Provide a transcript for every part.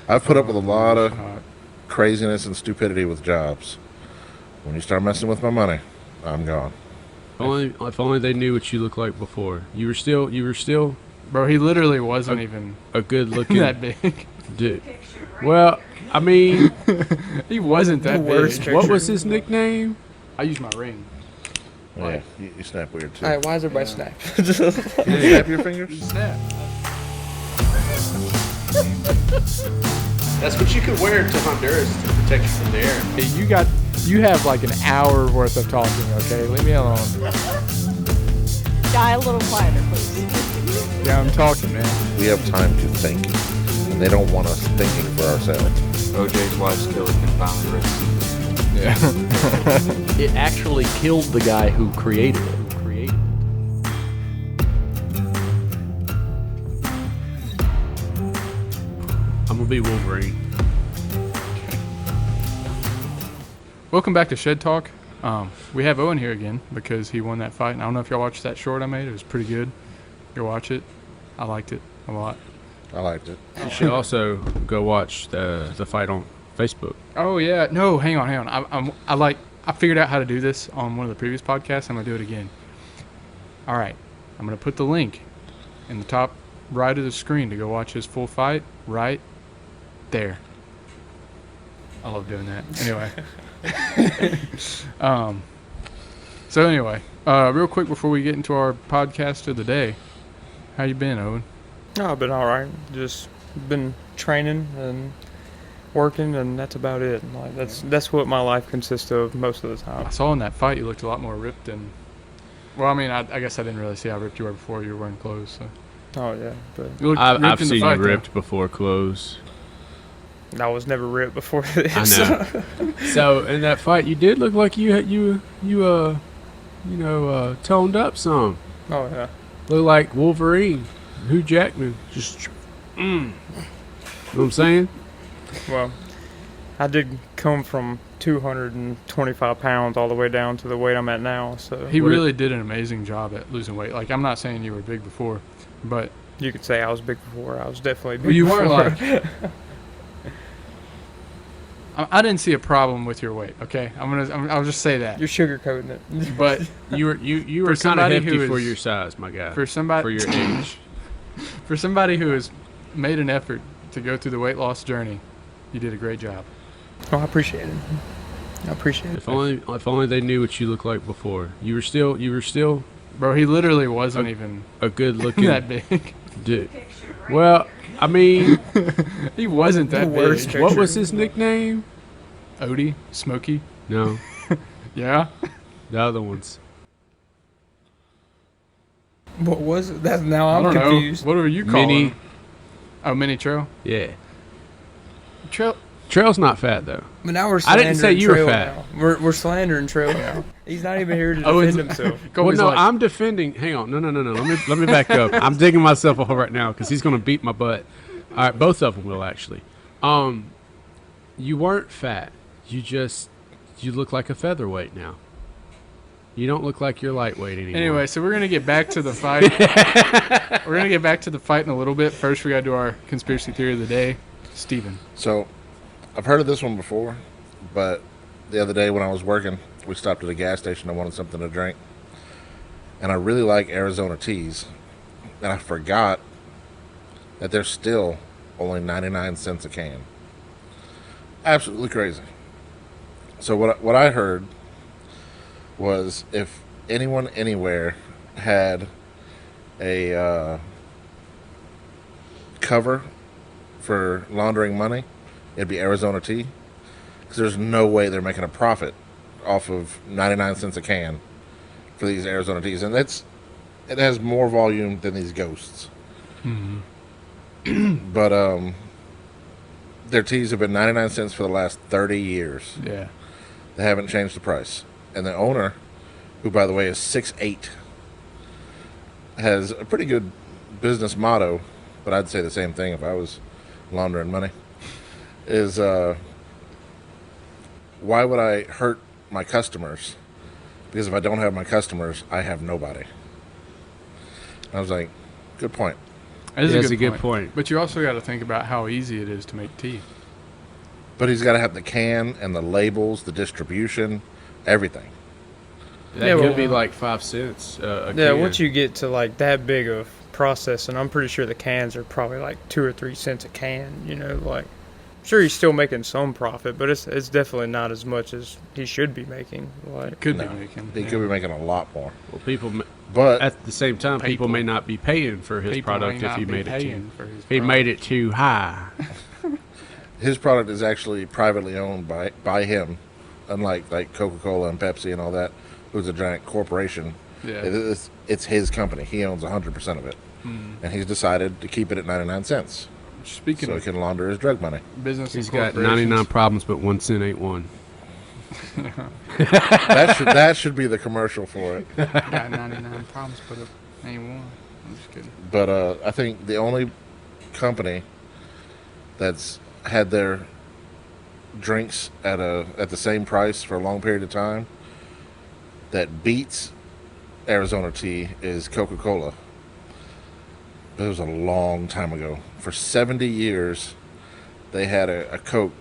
I've put up with a lot of Hot. craziness and stupidity with jobs. When you start messing with my money, I'm gone. If only they knew what you looked like before. You were still Bro, he literally wasn't even a good looking that big. dude. Well, I mean, He wasn't that worst big. picture. what was his nickname? I used my ring. Yeah, you snap weird too. All right, why is everybody snap? Can you snap your fingers? Snap. That's what you could wear to Honduras to protect you from the air. Hey, you have like an hour worth of talking, okay? Leave me alone. Die a little quieter, please. Yeah, I'm talking, man. We have time to think, and they don't want us thinking for ourselves. OJ's wife's killer can finally rest. It actually killed the guy who created it. I'm gonna be Wolverine. Welcome back to Shed Talk. We have Owen here again because he won that fight. And I don't know if y'all watched that short I made. It was pretty good. Go watch it. I liked it a lot. I liked it. You should also go watch the fight on Facebook. Oh yeah, no, hang on. I figured out how to do this on one of the previous podcasts. I'm gonna do it again. All right, I'm gonna put the link in the top right of the screen to go watch his full fight. Right there. I love doing that. Anyway, so anyway, real quick before we get into our podcast of the day, how you been, Owen? Oh, I've been all right. Just been training and working, and that's about it. Like that's what my life consists of most of the I time. saw in that fight you looked a lot more ripped than. Well, I mean, I guess I didn't really see how ripped you were before you were wearing clothes. So. Oh yeah, but You looked I've ripped in the seen fight, you though. ripped before clothes. I was never ripped before this. I know. So in that fight, you did look like you toned up some. Oh yeah. Look like Wolverine, Hugh Jackman. Just, know what I'm saying? Well, I did come from 225 pounds all the way down to the weight I'm at now. So He really did an amazing job at losing weight. Like, I'm not saying you were big before, but you could say I was big before. I was definitely big. well, you were before. like. I didn't see a problem with your weight. Okay, I'll just say that. You're sugarcoating it. But You were For kind of somebody hefty who for is- your size, my guy. for somebody For your age. for somebody who has made an effort to go through the weight loss journey, you did a great job. Oh, I appreciate it. I appreciate it. If only they knew what you looked like before. You were still Bro, he literally wasn't even a good looking that big. dude. Well, I mean, He wasn't that The worst big. picture. what was his nickname? Odie, Smokey. No, Yeah. the other ones. What was it? That now I I'm don't confused. know. What were you calling? Mini. him? Oh, Mini Trail. Yeah. Trail. Trail's not fat though. But now we're I slandering didn't say you were Trail fat. now. We're slandering Trail now. He's not even here to Oh, defend it's- himself. Well, Kobe's no, like, I'm defending. Hang on, no. Let me back up. I'm digging myself a hole right now because he's gonna beat my butt. All right, both of them will actually. You weren't fat. You look like a featherweight now. You don't look like you're lightweight anymore. Anyway, so we're gonna get back to the fight. We're gonna get back to the fight in a little bit. First, we gotta do our conspiracy theory of the day. Steven. So, I've heard of this one before, but the other day when I was working, we stopped at a gas station. I wanted something to drink, and I really like Arizona teas, and I forgot that they're still only 99 cents a can. Absolutely crazy. So what I heard was if anyone anywhere had a cover for laundering money, it'd be Arizona tea, because there's no way they're making a profit off of 99 cents a can for these Arizona teas, and it has more volume than these ghosts. But their teas have been 99 cents for the last 30 years. Yeah. They haven't changed the price. And the owner, who by the way is 6'8", has a pretty good business motto, but I'd say the same thing if I was laundering money, is why would I hurt my customers? Because if I don't have my customers, I have nobody. I was like, good point. That's a good point. But you also got to think about how easy it is to make tea. But he's got to have the can and the labels, the distribution, everything. That Yeah, could well, be like 5 cents. A Yeah, can. once you get to like that big of processing, I'm pretty sure the cans are probably like 2 or 3 cents a can. You know, like sure he's still making some profit, but it's definitely not as much as he should be making. Like Could No, be making. he yeah. could be making a lot more. Well, people But at the same time, people People- may not be paying for his People product may if not he be made it too. paying for his He product. made it too high. his product is actually privately owned by him, unlike like Coca-Cola and Pepsi and all that, who's a giant corporation. Yeah. It's his company. He owns 100% of it, and he's decided to keep it at 99 cents Speaking so he of can launder his drug money. business, He's and got corporations, 99 problems, but 1 cent ain't one. That should be the commercial for it. Got 99 problems, but it ain't one. I'm just kidding. But I think the only company that's had their drinks at the same price for a long period of time that beats Arizona tea is Coca-Cola. It was a long time ago. For 70 years, they had a Coke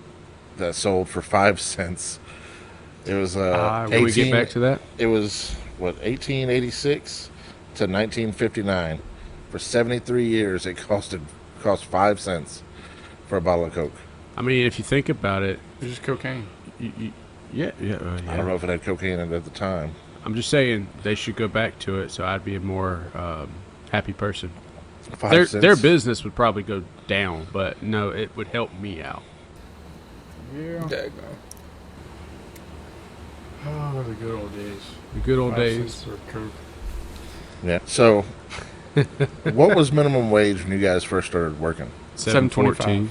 that sold for 5 cents. It was Can we get back to that? It was 1886 to 1959. For 73 years, it cost 5 cents for a bottle of Coke. I mean, if you think about it, It's just cocaine. yeah. I don't know if it had cocaine in it at the time. I'm just saying they should go back to it, so I'd be a more happy person. 5 Their cents. business would probably go down, but no, it would help me out. Yeah. daggone. Oh, the good old days. The good old 5 days. cents for Coke. Yeah. So, what was minimum wage when you guys first started working? $7.14.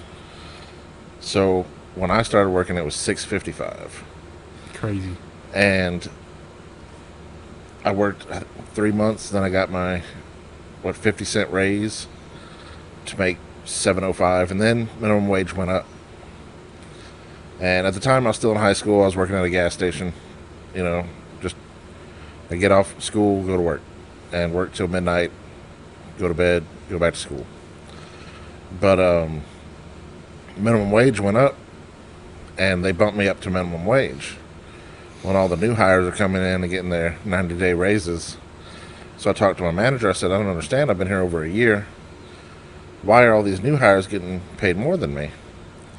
So when I started working, it was $6.55, Crazy. and I worked 3 months. Then I got my 50-cent raise to make $7.05, and then minimum wage went up. And at the time, I was still in high school. I was working at a gas station. You know, just I get off school, go to work, and work till midnight, go to bed, go back to school. But minimum wage went up, and they bumped me up to minimum wage when all the new hires are coming in and getting their 90-day raises. So I talked to my manager. I said, I don't understand. I've been here over a year. Why are all these new hires getting paid more than me?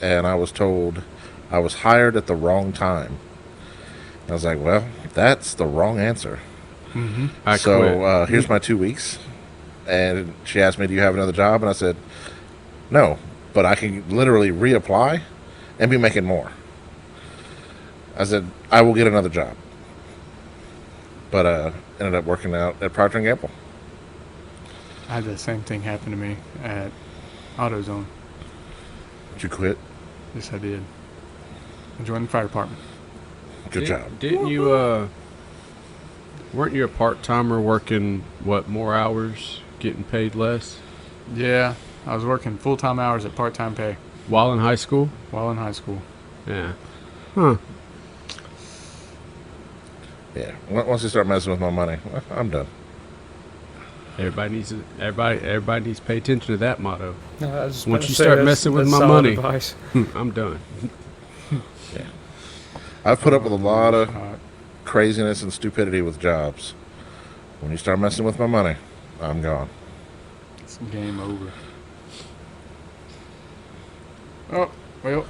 And I was told I was hired at the wrong time. I was like, well, that's the wrong answer. I quit. So here's my 2 weeks. And she asked me, do you have another job? And I said, no, but I can literally reapply and be making more. I said, I will get another job. But ended up working out at Procter & Gamble. I had the same thing happen to me at AutoZone. Did you quit? Yes, I did. I joined the fire department. Good job. Didn't you? Weren't you a part timer working more hours, getting paid less Yeah, I was working full-time hours at part-time pay while in high school? while in high school. Yeah. Huh. Yeah. Once you start messing with my money, I'm done. Everybody needs to pay attention to that motto. No, I was just Once about to you say start that's- messing with that's my solid money. advice. I'm done. I've put up with a lot of Hot. craziness and stupidity with jobs. When you start messing with my money, I'm gone. It's game over. Oh, well,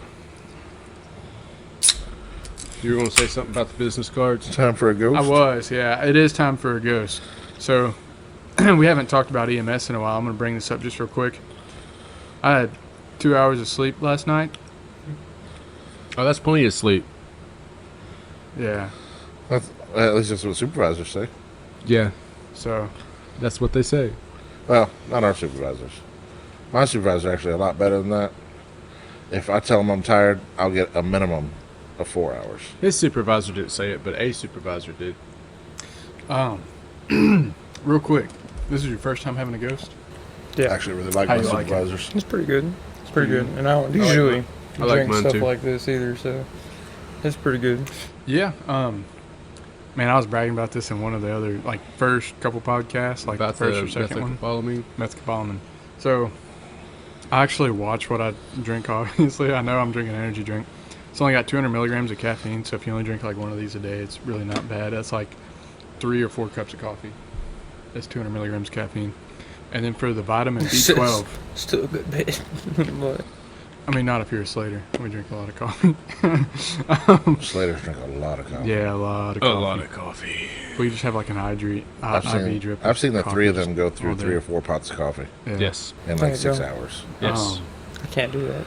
You were going to say something about the business cards? Time for a ghost. I was, yeah. It is time for a ghost. So, we haven't talked about EMS in a while. I'm going to bring this up just real quick. I had 2 hours of sleep last night. Oh, that's plenty of sleep. Yeah. At least that's what supervisors say. Yeah, So, that's what they say. Well, not our supervisors. My supervisor actually a lot better than that. If I tell him I'm tired, I'll get a minimum of 4 hours. His supervisor didn't say it, but a supervisor did. real quick. This is your first time having a ghost? I Yeah, actually really like How my you like it? supervisors. it's pretty good. It's pretty good, and I don't usually I like drink mine stuff too. like this either, so it's pretty good. Yeah. Man, I was bragging about this in one of the other, first couple podcasts, About the first the or second one. methamphetamine. Methcopolamine. So, I actually watch what I drink, obviously. I know I'm drinking an energy drink. It's only got 200 milligrams of caffeine, so if you only drink like one of these a day, it's really not bad. That's like 3 or 4 cups of coffee. That's 200 milligrams of caffeine. And then for the vitamin B12, Still a good bit. But I mean, not if you're a Slater. We drink a lot of coffee. Slaters drink a lot of coffee. Yeah, a lot of coffee. A lot of coffee. We just have like an IV drip. I've seen the coffee 3 of just them go all through day. 3 or 4 pots of coffee Yeah. Yes. in There like you 6 go. hours. Yes. I can't do that.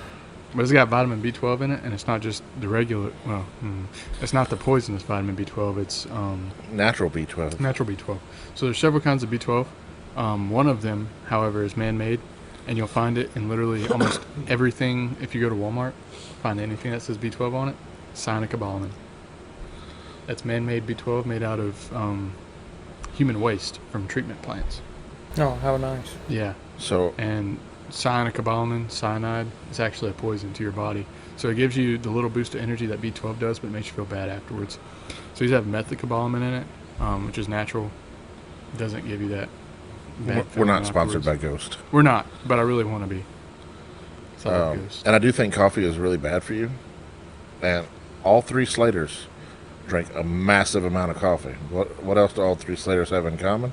But it's got vitamin B12 in it, and it's not just the regular. Well, it's not the poisonous vitamin B12. It's Natural B12. natural B12. So there's several kinds of B12. One of them, however, is man-made, and you'll find it in literally almost everything. If you go to Walmart, find anything that says B12 on it, cyanocobalamin. That's man-made B12 made out of human waste from treatment plants. Oh, how nice. Yeah, So and cyanocobalamin, cyanide, is actually a poison to your body. So it gives you the little boost of energy that B12 does, but it makes you feel bad afterwards. So these have methylcobalamin in it, which is natural. Doesn't give you that. bad we're feeling not sponsored by afterwards. Ghost. We're not, but I really want to be. So that goes. And I do think coffee is really bad for you. And all 3 Slaters drink a massive amount of coffee. What else do all 3 Slaters have in common?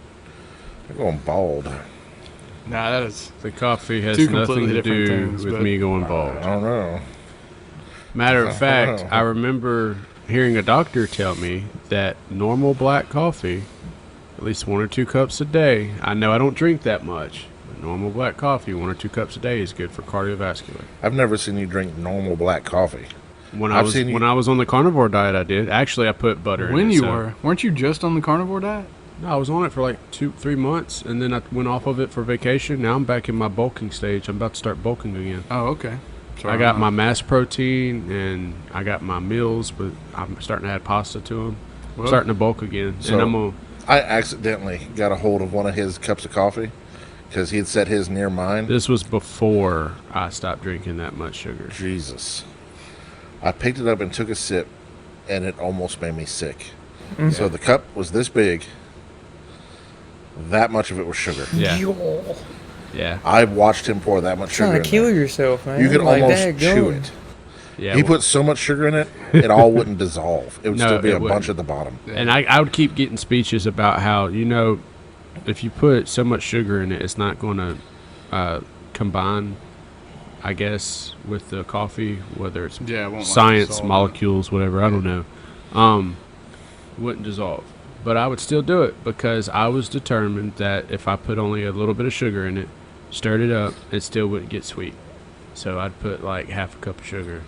They're going bald. Nah, that is. The coffee has Two nothing completely to different do things, with but- me going I bald. don't know. Matter of fact, Oh. I remember hearing a doctor tell me that normal black coffee, at least 1 or 2 cups a day. I know I don't drink that much, but normal black coffee, 1 or 2 cups a day, is good for cardiovascular. I've never seen you drink normal black coffee. When I've seen you- when I was on the carnivore diet, I did. Actually, I put butter in When it. you so- weren't you just on the carnivore diet? No, I was on it for like 2-3 months, and then I went off of it for vacation. Now I'm back in my bulking stage. I'm about to start bulking again. Oh, okay. So I got my mass protein and I got my meals, but I'm starting to add pasta to them. Well, Starting to bulk again, So- and I'm gonna. I accidentally got a hold of one of his cups of coffee because he had set his near mine. This was before I stopped drinking that much sugar. Jesus. I picked it up and took a sip, and it almost made me sick. So the cup was this big. That much of it was sugar. Yeah, Yo, yeah, I watched him pour that much sugar trying in to kill there. yourself, man. You could Like, almost dadgum. chew it. yeah. He well, put so much sugar in it, it all wouldn't dissolve. It would No, still be it a bunch wouldn't. at the bottom. and I would keep getting speeches about how if you put so much sugar in it, it's not going to combine. I guess with the coffee, whether it's Yeah, it won't like science, dissolve. molecules, whatever. I don't know. Wouldn't dissolve, but I would still do it because I was determined that if I put only a little bit of sugar in it, stirred it up, it still wouldn't get sweet. So I'd put like half a cup of sugar,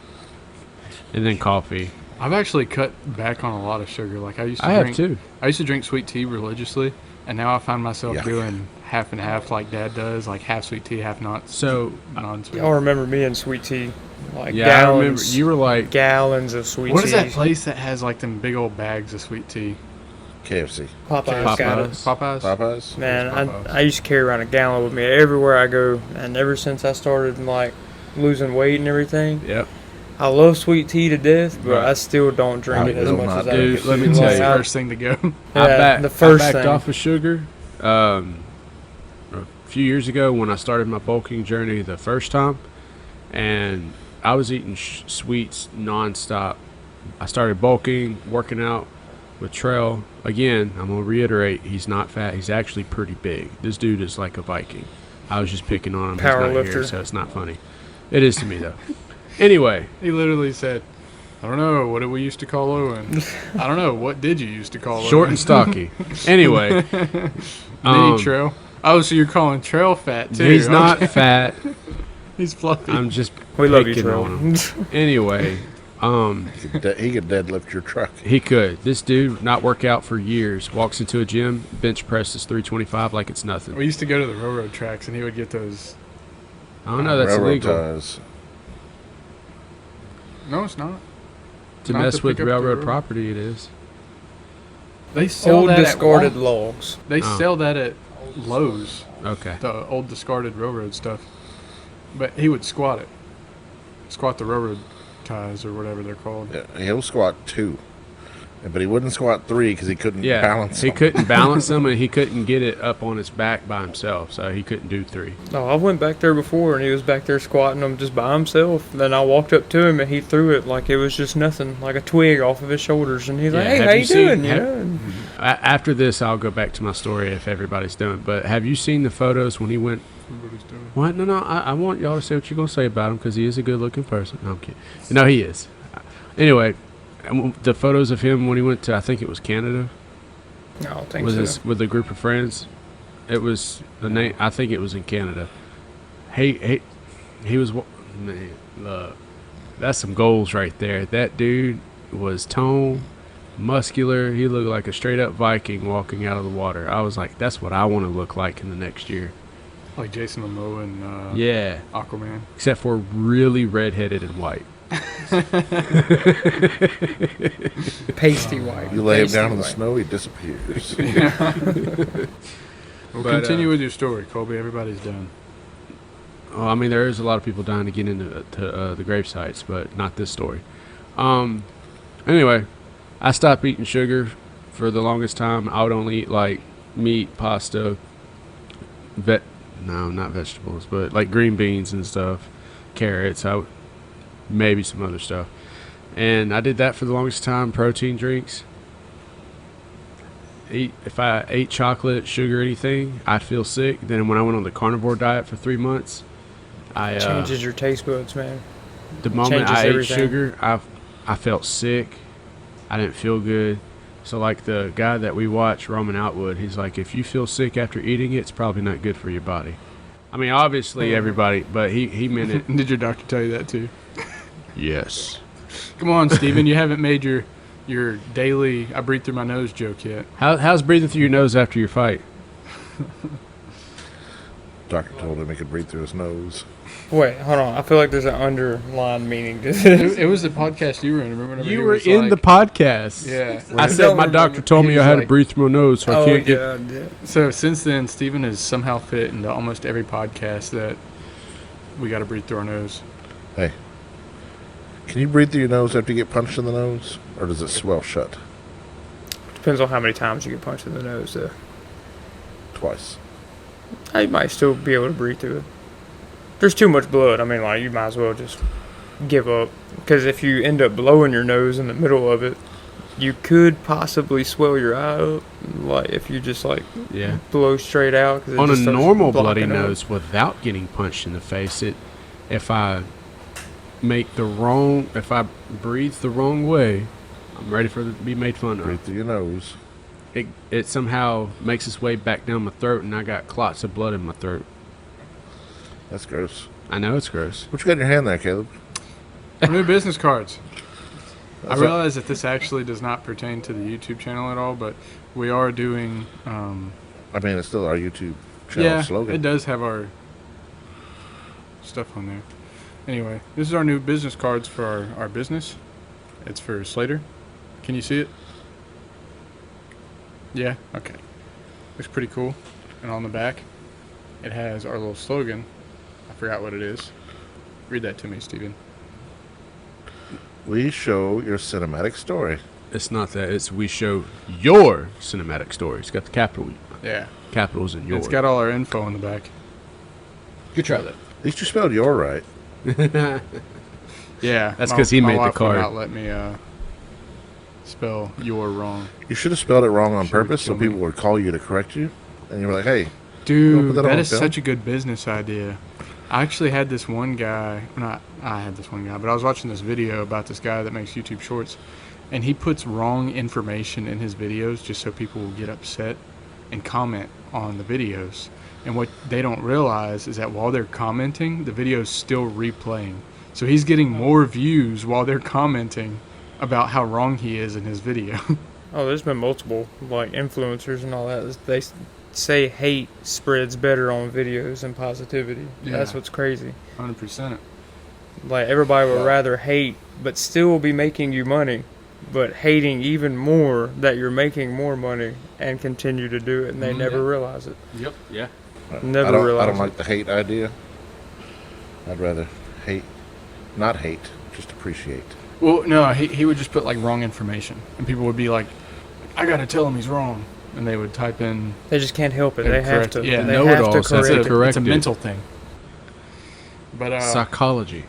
and then coffee. I've actually cut back on a lot of sugar. Like I used to I have drink. too. I used to drink sweet tea religiously, and now I find myself Yuck. doing half and half, like Dad does, like half sweet tea, half not So non-sweet. Y'all remember me and sweet tea? Like yeah, I remember gallons, you were like, gallons of sweet What tea. is that place that has like them big old bags of sweet tea? KFC. Popeyes got it. Popeyes. Popeyes. Popeyes? Man, Popeyes. I used to carry around a gallon with me everywhere I go, and ever since I started like losing weight and everything, Yep. I love sweet tea to death, but Right. I still don't drink I it as will much not as I Dude, used let to. me tell Like, you. I- First thing to go. Yeah, the first I backed thing. off of sugar a few years ago when I started my bulking journey the first time, and I was eating sweets nonstop. I started bulking, working out with Trail. Again, I'm gonna reiterate, he's not fat. He's actually pretty big. This dude is like a Viking. I was just picking on him. He's Power not here, lifter. so it's not funny. It is to me though. Anyway, He literally said, "I don't know. What did we used to call Owen? I don't know. What did you used to call short Owen?" and stocky. Anyway, Mini Trail. Oh, so you're calling Trail fat too? he's not Okay. fat. He's fluffy. I'm just We love you, picking on him. Trail. Anyway, He could deadlift your truck. he could. This dude not work out for years. Walks into a gym, bench presses 325 like it's nothing. We used to go to the railroad tracks, and he would get those. I don't know. That's Railroad illegal ties. No, it's not. to not mess to with pick up the railroad road. property. It is. They sell Old that discarded at logs. They Oh. sell that at Lowe's. Okay. The old discarded railroad stuff. But he would squat it. Squat the railroad ties or whatever they're called. Yeah, he'll squat 2. But he wouldn't squat 3 because he couldn't Yeah, balance. he them. couldn't balance them, and he couldn't get it up on his back by himself, so he couldn't do 3. No, I went back there before, and he was back there squatting them just by himself. Then I walked up to him, and he threw it like it was just nothing, like a twig off of his shoulders. And he's like, Yeah, "Hey, have how you you seen- doing?" You have- know. And After this, I'll go back to my story if everybody's done. But have you seen the photos when he went? What? No, I want y'all to say what you're gonna say about him because he is a good-looking person. No, I'm kidding. No, he is. Anyway, the photos of him when he went to, I think it was Canada, I don't think with so. with a group of friends. It was the name. I think it was in Canada. He was. Man, look, that's some goals right there. That dude was toned, muscular. He looked like a straight up Viking walking out of the water. I was like, that's what I want to look like in the next year. Like Jason Momoa and Yeah, Aquaman. except for really redheaded and white. Pasty white. You lay him Pasty down in the white. snow, he disappears. Well, But, continue with your story, Colby. Everybody's done. Oh, I mean, there is a lot of people dying to get into the grave sites, but not this story. Anyway, I stopped eating sugar for the longest time. I would only eat like meat, pasta, no, not vegetables, but like green beans and stuff, carrots. Maybe some other stuff, and I did that for the longest time. Protein drinks. If I ate chocolate, sugar, anything, I'd feel sick. Then when I went on the carnivore diet for 3 months, I Changes your taste buds, man. the moment changes I ate everything. sugar, I felt sick. I didn't feel good. So like the guy that we watch, Roman Outwood, he's like, if you feel sick after eating it, it's probably not good for your body. I mean, obviously everybody, but he meant it. Did your doctor tell you that too? Yes. Come on, Steven. You haven't made your daily I breathe through my nose joke yet. How's breathing through your nose after your fight? Doctor told him he could breathe through his nose. Wait, hold on. I feel like there's an underlying meaning to It, this. it was the podcast you were in. Remember? whenever You he were was in the like- podcast. Yeah. I don't said my remember. doctor told He me was I had to like- breathe through my nose, so I Oh, can't get. yeah. So since then, Steven has somehow fit into almost every podcast that we got to breathe through our nose. Hey, can you breathe through your nose after you get punched in the nose? Or does it swell shut? Depends on how many times you get punched in the nose, though. Twice. You might still be able to breathe through it. There's too much blood. I mean, like, you might as well just give up. Because if you end up blowing your nose in the middle of it, you could possibly swell your eye up. Like, if you just, like, Yeah. blow straight out. 'Cause it On a just starts normal bloody blocking up. nose without getting punched in the face, if I breathe the wrong way, I'm ready for it to be made fun Breathe of. through your nose. It somehow makes its way back down my throat, and I got clots of blood in my throat. That's gross. I know it's gross. What you got in your hand there, Caleb? Our new business cards. I That's realize that this actually does not pertain to the YouTube channel at all, but we are doing. I mean, it's still our YouTube channel Yeah, slogan. it does have our stuff on there. Anyway, this is our new business cards for our business. It's for Slater. Can you see it? Yeah? Okay. Looks pretty cool. And on the back, it has our little slogan. I forgot what it is. Read that to me, Steven. We show your cinematic story. It's not that. It's we show your cinematic story. It's got the Yeah. capitals in yours. It's got all our info on the back. Good try that. At least you spelled your right. Yeah. That's my- 'cause he my made the wife would card. not let me spell your wrong. You should have spelled it wrong on She would purpose so kill me. people would call you to correct you. And you were like, hey, Dude, put that that on is film? such a good business idea. I actually had this one guy, not I had this one guy, but I was watching this video about this guy that makes YouTube shorts, and he puts wrong information in his videos just so people will get upset and comment on the videos. And what they don't realize is that while they're commenting, the video's still replaying. So he's getting more views while they're commenting about how wrong he is in his video. Oh, there's been multiple, like, influencers and all that. They say hate spreads better on videos than positivity. Yeah. That's what's crazy. 100%. Like, everybody would rather hate, but still be making you money. But hating even more that you're making more money and continue to do it, and they never realize it. Yep. Yeah. Never I don't realized like it. the hate idea. I'd rather hate, not hate, just appreciate. Well, no, he would just put like wrong information, and people would be like, "I gotta tell him he's wrong," and they would type in. They just can't help it. They They have correct to. it. Yeah, they know-it-alls, have to that's correct it. it. Correct It's a it. mental thing. But Psychology.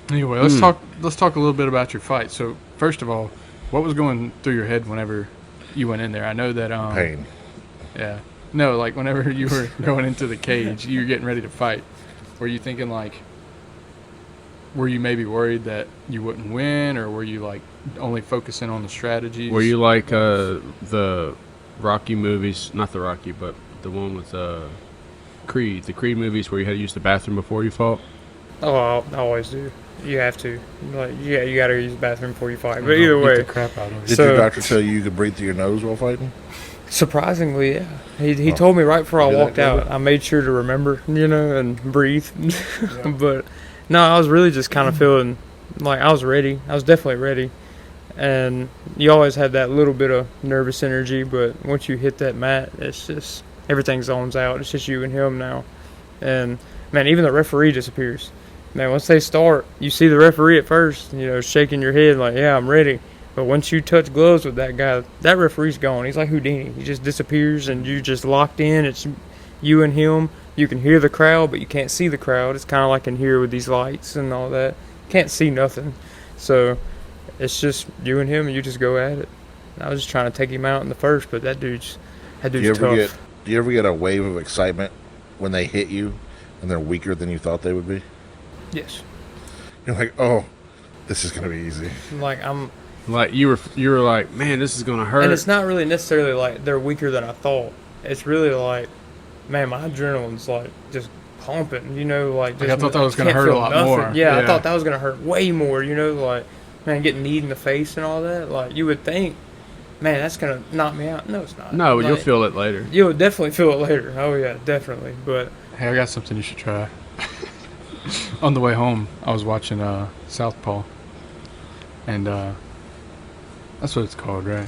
anyway, let's talk. Let's talk a little bit about your fight. So first of all, what was going through your head whenever you went in there? I know that Pain. Yeah. No, like whenever you were going into the cage, you were getting ready to fight. Were you thinking like, were you maybe worried that you wouldn't win, or were you like only focusing on the strategies? Were you like the Rocky movies? Not the Rocky, but the one with Creed. The Creed movies where you had to use the bathroom before you fought. Oh, I always do. You have to. Like, yeah, you got to use the bathroom before you fight. But either Beat way, the crap out of it. Did So- your doctor tell you you could breathe through your nose while fighting? surprisingly, yeah. He Oh. told me right before I You did that, walked out. David? I made sure to remember, and breathe. But no, I was really just kind of feeling like I was ready. I was definitely ready. And you always have that little bit of nervous energy, but once you hit that mat, it's just everything zones out. It's just you and him now. And man, even the referee disappears. Man, once they start, you see the referee at first, shaking your head like, yeah, I'm ready. But once you touch gloves with that guy, that referee's gone. He's like Houdini. He just disappears, and you just locked in. It's you and him. You can hear the crowd, but you can't see the crowd. It's kind of like in here with these lights and all that. Can't see nothing. So it's just you and him, and you just go at it. I was just trying to take him out in the first, but that dude's Do you tough. ever get a wave of excitement when they hit you and they're weaker than you thought they would be? Yes. You're like, oh, this is gonna be easy. Like I'm. Like you were like, man, this is gonna hurt. And it's not really necessarily like they're weaker than I thought. It's really like, man, my adrenaline's like just pumping. Like Like, just, I thought that was gonna can't hurt a feel lot nothing. more. Yeah, I Yeah. thought that was gonna hurt way more. Like, man, getting kneed in the face and all that. Like you would think, man, that's gonna knock me out. No, it's not. No, Like, you'll feel it later. You'll definitely feel it later. Oh yeah, definitely. But Hey, I got something you should try. On the way home, I was watching Southpaw, and that's what it's called, right?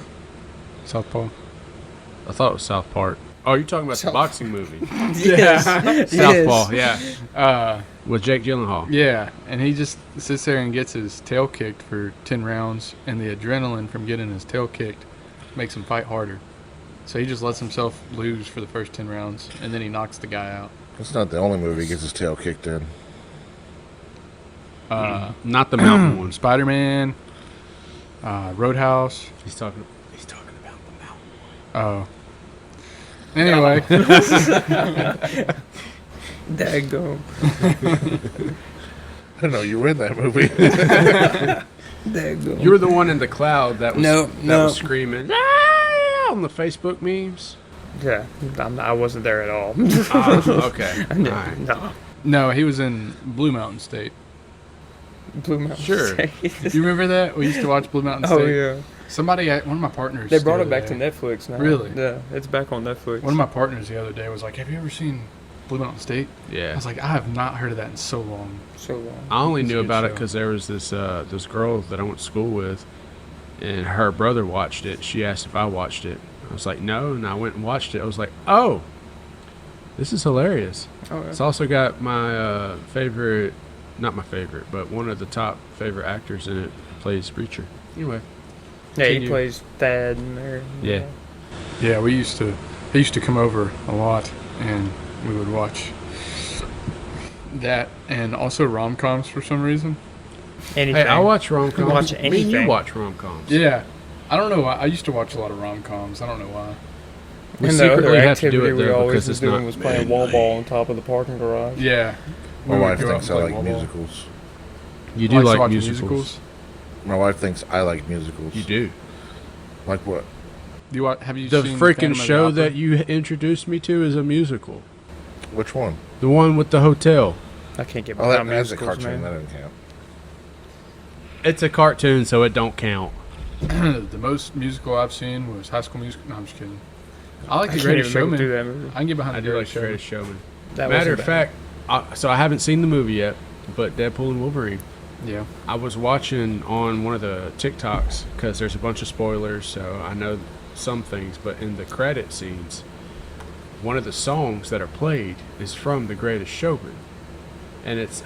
Southpaw. I thought it was South Park. Oh, you're talking about the South- boxing movie, yes, Southpaw? Yeah, Uh, with Jake Gyllenhaal. yeah, and he just sits there and gets his tail kicked for 10 rounds, and the adrenaline from getting his tail kicked makes him fight harder. So he just lets himself lose for the first 10 rounds, and then he knocks the guy out. It's not the only movie he gets his tail kicked in. Not the mountain one. Spider-Man, Roadhouse. He's talking about the mountain. Oh. Anyway, Daggone. I didn't know you were in that movie. Daggone. You were the one in the cloud that was No, that no. was screaming "Ah!" on the Facebook memes. Yeah, I wasn't there at all. Okay, all right. No. no, he was in Blue Mountain State. Blue Mountain Sure. State. You remember that? We used to watch Blue Mountain State. Oh yeah. Somebody, one of my partners. They brought the it back other to day- Netflix now. Really? Yeah, it's back on Netflix. One of my partners the other day was like, "Have you ever seen Blue Mountain State?" I Yeah, was like, "I have not heard of that in so long." So long. I only It's a knew good about it show. because there was this girl that I went to school with, and her brother watched it. She asked if I watched it. I was like, no, and I went and watched it. I was like, oh, this is hilarious. Oh, It's yeah. also got my favorite, not my favorite, but one of the top favorite actors in it plays Preacher. Anyway, Yeah, he continue. plays Thad in there. Yeah. Yeah, he used to come over a lot, and we would watch that, and also rom-coms for some reason. Anything. hey, I watch rom-coms. Watch Me and you anything. watch rom-coms. Yeah, I don't know why. I used to watch a lot of rom-coms. I don't know why. We And the other secretly have to do activity it we though always because was it's doing not. was playing wall ball on top of the parking garage. Yeah, My we would wife go out thinks I and play like wall ball. musicals. You do Likes to like watch musicals. My wife thinks I like musicals. You do. Like what? Do you have you The seen freaking Phantom of the show Opera? that you introduced me to is a musical. Which one? The one with the hotel. I can't get Oh, that, behind that's a musicals, cartoon. man. That doesn't count. It's a cartoon, so it don't count. The most musical I've seen was High School Musical. No, I'm just kidding. I like I The can't Greatest even make it Showman. through that movie. I can get behind I The do like Greatest The Showman. Greatest Showman. That Matter of wasn't bad. fact, so I haven't seen the movie yet, but Deadpool and Wolverine. Yeah. I was watching on one of the TikToks because there's a bunch of spoilers, so I know some things. But in the credit scenes, one of the songs that are played is from The Greatest Showman, and it's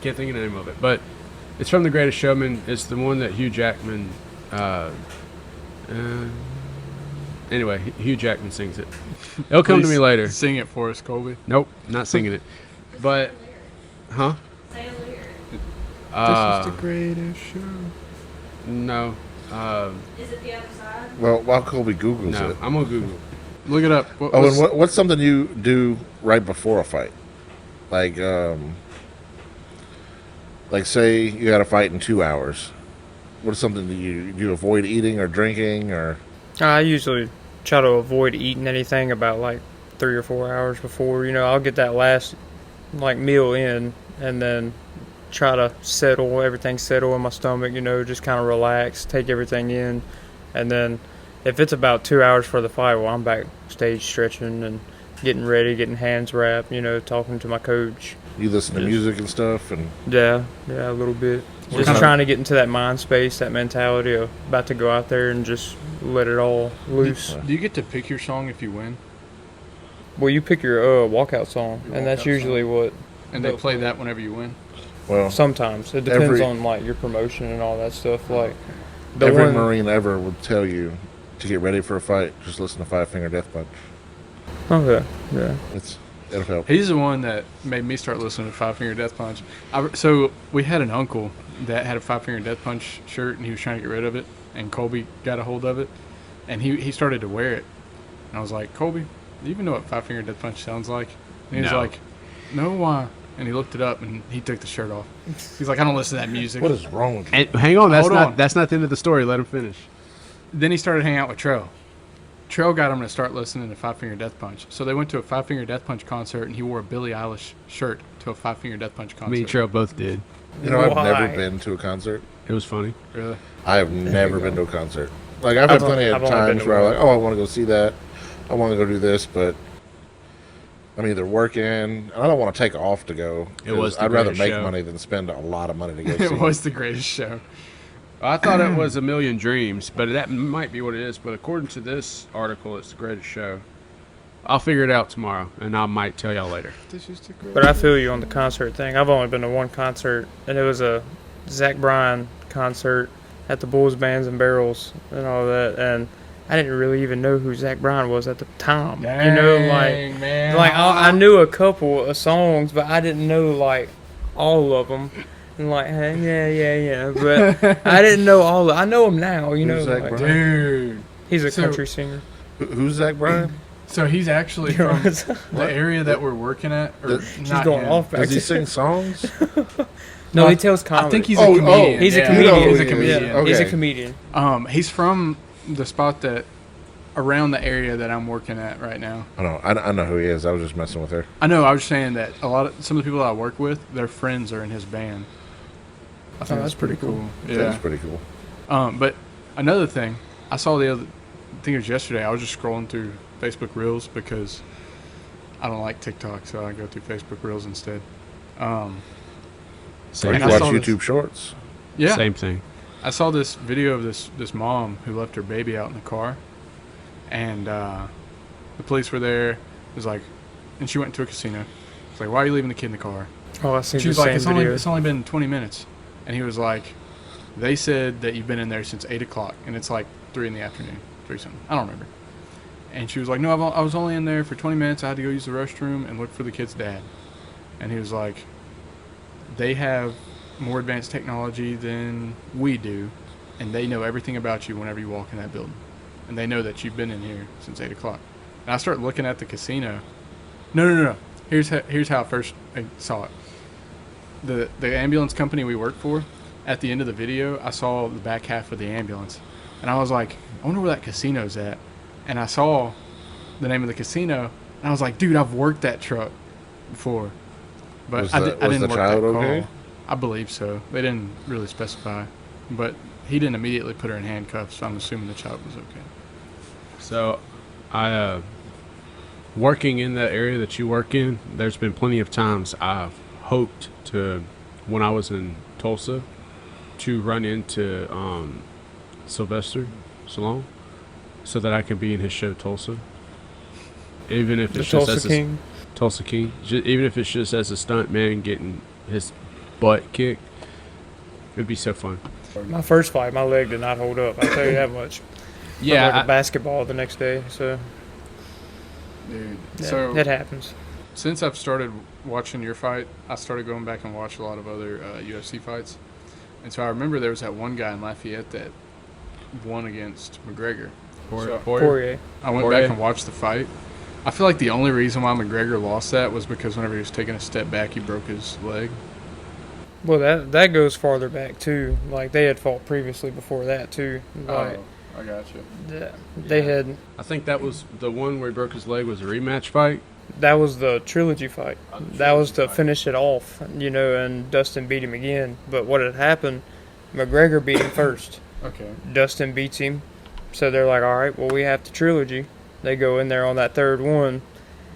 Can't think of the name of it, but it's from The Greatest Showman. It's the one that Hugh Jackman. Anyway, Hugh Jackman sings it. It'll come to me Please later. Sing it for us, Colby. Nope, not singing it. But, huh? Say a lyric. Uh, this is the greatest show. no. Is it the other side? Well, while Colby Googles No, it. I'm gonna Google. Look it up. Oh, and what's something you do right before a fight? Like say you got a fight in 2 hours. What is something that you avoid eating or drinking or? I usually try to avoid eating anything about like 3 or 4 hours before. You know, I'll get that last like meal in, and then try to settle in my stomach. You know, just kind of relax, take everything in, and then if it's about 2 hours for the fight, well, I'm backstage stretching and getting ready, getting hands wrapped. You know, talking to my coach. You listen to music and stuff, and Yeah, a little bit. Just kind of- trying to get into that mind space, that mentality of about to go out there and just let it all loose. Do you get to pick your song if you win? Well, you pick your walkout song, Your and that's walkout usually what. And they play that whenever you win? well, Sometimes it depends Every- on like your promotion and all that stuff. Like the every one, Marine ever would tell you to get ready for a fight. Just listen to Five Finger Death Punch. Okay, yeah. It'll help. He's the one that made me start listening to Five Finger Death Punch. So we had an uncle that had a Five Finger Death Punch shirt, and he was trying to get rid of it. And Colby got a hold of it, and he started to wear it. And I was like, Colby, do you even know what Five Finger Death Punch sounds like? And he was No. like, no, why? And he looked it up, and he took the shirt off. He's like, I don't listen to that music. What is wrong with you? And hang on, Hold on. that's not the end of the story. Let him finish. Then he started hanging out with Trell. Trell got him to start listening to Five Finger Death Punch. So they went to a Five Finger Death Punch concert, and he wore a Billie Eilish shirt to a Five Finger Death Punch concert. Me and Trail both did. You know, I've never Why? been to a concert. It was funny. Really? I have never been to a concert. Like I've had plenty of I've only been times to where I'm one. like, oh, I want to go see that. I want to go do this, but I'm either working and I don't want to take off to go. It was 'cause the I'd rather greatest make show. money than spend a lot of money to go see. It was the greatest show. I thought it was A Million Dreams, but that might be what it is. But according to this article, it's the greatest show. I'll figure it out tomorrow, and I might tell y'all later. But I feel you on the concert thing. I've only been to one concert, and it was a Zach Bryan concert at the Bulls, Bands, and Barrels and all that. And I didn't really even know who Zach Bryan was at the time. You know, like man. I knew a couple of songs, but I didn't know like all of them. And like, hey, yeah, but I didn't know all. I know him now. You know, Who's Zach like, Bryan? Dude. he's a So- country singer. Who's Zach Bryan? So he's actually You know, from it's- the area that we're working at. Or She's not going him. off back Does he there. sing songs? No, he tells comedy. I think he's Oh, a comedian. He's a Yeah, comedian. He's a Yeah, comedian. Yeah, he's a okay. comedian. He's from the spot that around the area that I'm working at right now. I know who he is. I was just messing with her. I know. I was saying that some of the people that I work with, their friends are in his band. I think that's pretty cool. That's Yeah. pretty cool. But another thing, I saw I think it was yesterday. I was just scrolling through Facebook Reels because I don't like TikTok, so I go through Facebook Reels instead. Or Same, you I watch saw this- YouTube Shorts. Yeah, same thing. I saw this video of this mom who left her baby out in the car, and the police were there. It was like, and she went into a casino. It's like, why are you leaving the kid in the car? Oh, I see She the was like, same video. it's only been 20 minutes, and he was like, they said that you've been in there since 8 o'clock, and it's like 3 in the afternoon, 3 something. I don't remember. And she was like, no, I was only in there for 20 minutes. I had to go use the restroom and look for the kid's dad. And he was like, they have more advanced technology than we do, and they know everything about you whenever you walk in that building. And they know that you've been in here since 8 o'clock. And I start looking at the casino. No. Here's how I first saw it. The ambulance company we work for, at the end of the video, I saw the back half of the ambulance. And I was like, I wonder where that casino's at. And I saw the name of the casino, and I was like, dude, I've worked that truck before. But Was I the didn't the work child that call. okay? I believe so. They didn't really specify. But he didn't immediately put her in handcuffs, so I'm assuming the child was okay. So, working in the area that you work in, there's been plenty of times I've hoped to, when I was in Tulsa, to run into Sylvester Stallone so that I can be in his show Tulsa. Even if The it's just Tulsa as King. Tulsa King. Even if it's just as a stunt man getting his butt kicked. It'd be so fun. My first fight, my leg did not hold up. I'll tell you that much. Yeah, Looked like I- a basketball the next day. So Dude. yeah, So it happens. since I've started watching your fight, I started going back and watch a lot of other UFC fights. And so I remember there was that one guy in Lafayette that won against McGregor. So- Poirier. I went Poirier. back and watched the fight. I feel like the only reason why McGregor lost that was because whenever he was taking a step back, he broke his leg. Well, that goes farther back too. Like they had fought previously before that too. Like I got you. they had. I think that was the one where he broke his leg was a rematch fight. That was the trilogy fight. Oh, the That was to trilogy fight. finish it off, you know, and Dustin beat him again. But what had happened, McGregor beat him first. Okay. Dustin beats him. So they're like, all right, well, we have the trilogy. They go in there on that third one.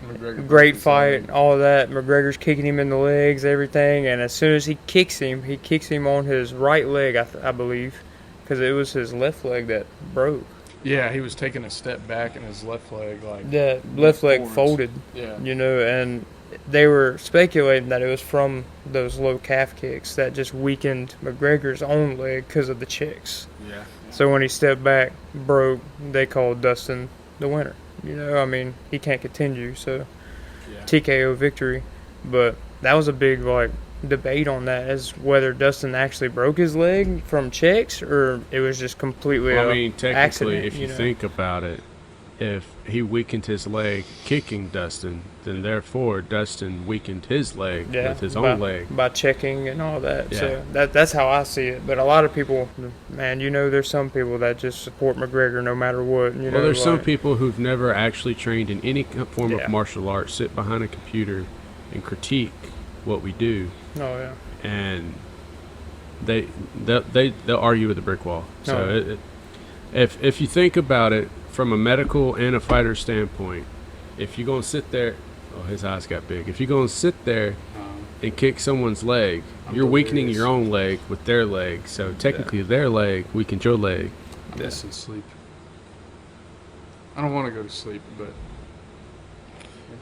McGregor broke Great his fight, leg. all of that. McGregor's kicking him in the legs, everything. And as soon as he kicks him on his right leg, I believe, because it was his left leg that broke. Yeah, he was taking a step back and his left leg, like, The left leg forwards. folded. yeah. You know, and they were speculating that it was from those low calf kicks that just weakened McGregor's own leg because of the checks. Yeah. So when he stepped back, broke, they called Dustin the winner. You know, I mean, he can't continue, so Yeah. TKO victory. But that was a big, like, debate on that as whether Dustin actually broke his leg from checks or it was just completely Well, I a mean, technically, accident, if you know. think about it, if he weakened his leg kicking Dustin, then therefore Dustin weakened his leg Yeah, with his by, own leg. by checking and all that. Yeah. So that's how I see it. But a lot of people, man, you know, there's some people that just support McGregor no matter what. You know, Well, there's some like- people who've never actually trained in any form Yeah. of martial arts, sit behind a computer and critique what we do, Oh yeah, and they'll argue with a brick wall. So Oh. if you think about it from a medical and a fighter standpoint, if you're gonna sit there, oh, his eyes got big. If you're gonna sit there and kick someone's leg, I'm you're weakening delirious. your own leg with their leg. So technically, their leg weakened your leg. I'm missing sleep. I don't want to go to sleep, but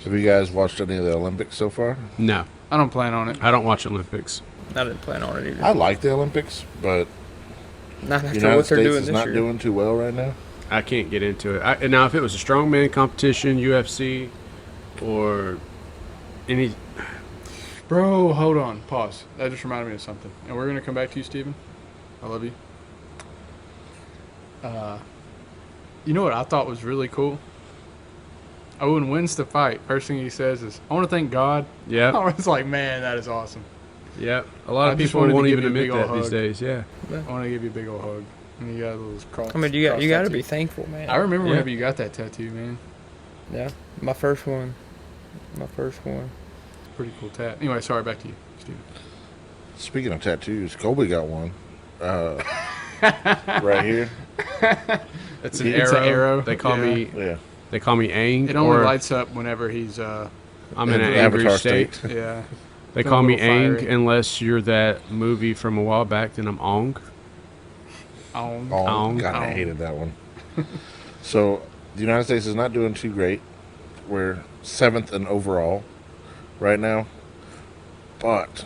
Have you guys watched any of the Olympics so far? No, I don't plan on it. I don't watch Olympics. I didn't plan on it either. I like the Olympics, but Not the after United what they're States doing is this not year. doing too well right now. I can't get into it. Now, if it was a strongman competition, UFC, or any, Bro, hold on. Pause. That just reminded me of something. And we're going to come back to you, Steven. I love you. You know what I thought was really cool? Owen wins the fight. First thing he says is, I want to thank God. yeah, I was like, man, that is awesome. yeah. A lot I of just people wanted to won't give even you a admit big ol' that these hug. days. Yeah, I want to give you a big old hug. And you got those cross. I mean, you cross got to tattoo. be thankful, man. I remember Yeah. whenever you got that tattoo, man. Yeah, my first one. My first one. Pretty cool tat. Anyway, sorry, back to you, Steven. Speaking of tattoos, Colby got one. Right here. it's It's an arrow, They call yeah. me. Yeah. They call me Ang. It only or lights up whenever he's I'm in an In angry Avatar state. state. yeah. They Been call a me little Ang fiery. unless you're that movie from a while back. Then I'm Ong. On. Oh, God, I Ong. hated that one. So, the United States is not doing too great. We're 7th in overall right now. But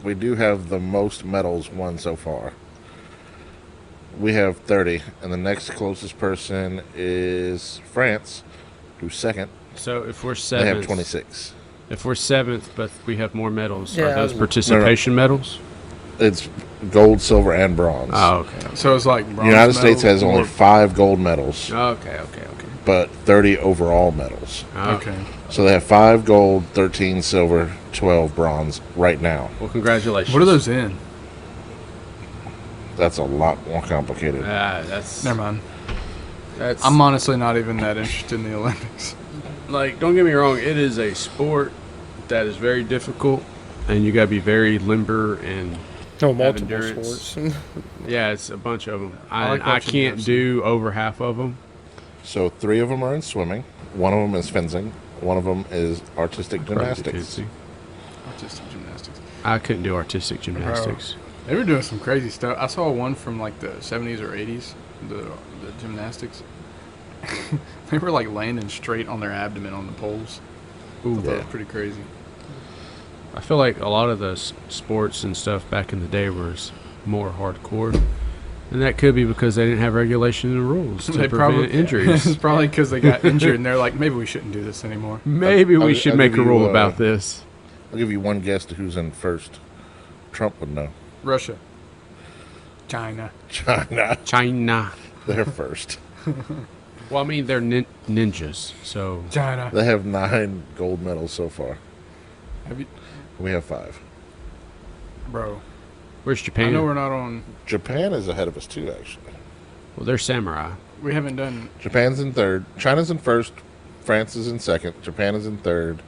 we do have the most medals won so far. We have 30, and the next closest person is France, who's second. So if we're They seventh, have 26. if we're seventh, but we have more medals, Yeah, are those I- participation medals? It's gold, silver, and bronze. Oh, okay. So it's like the bronze United States medal has only or- 5 gold medals, Okay. but 30 overall medals. Okay. So they have 5 gold, 13 silver, 12 bronze right now. Well, congratulations. What are those in? That's a lot more complicated. That's Never mind. That's I'm honestly not even that interested in the Olympics. like, don't get me wrong. It is a sport that is very difficult, and you got to be very limber and No, multiple endurance. sports. yeah, it's a bunch of them. I like I watching can't UFC. do over half of them. So 3 of them are in swimming. 1 of them is fencing. 1 of them is artistic gymnastics. Artistic gymnastics. I couldn't do artistic gymnastics. They were doing some crazy stuff. I saw one from like the 70s or 80s, the gymnastics. They were like landing straight on their abdomen on the poles. Ooh, That was pretty crazy. I feel like a lot of the sports and stuff back in the day was more hardcore. And that could be because they didn't have regulation and rules to prevent injuries. It's probably because they got injured and they're like, maybe we shouldn't do this anymore. Maybe we I'll should give make a you, rule about this. I'll give you one guess to who's in first. Trump would know. Russia. China. China. China. They're first. Well, I mean, they're ninjas, so China. They have 9 gold medals so far. Have you, We have 5. bro? where's I Japan? know we're not on. Japan is ahead of us too, actually. Well, they're samurai. We haven't done. Japan's in third. China's in first. France is in second. Japan is in third.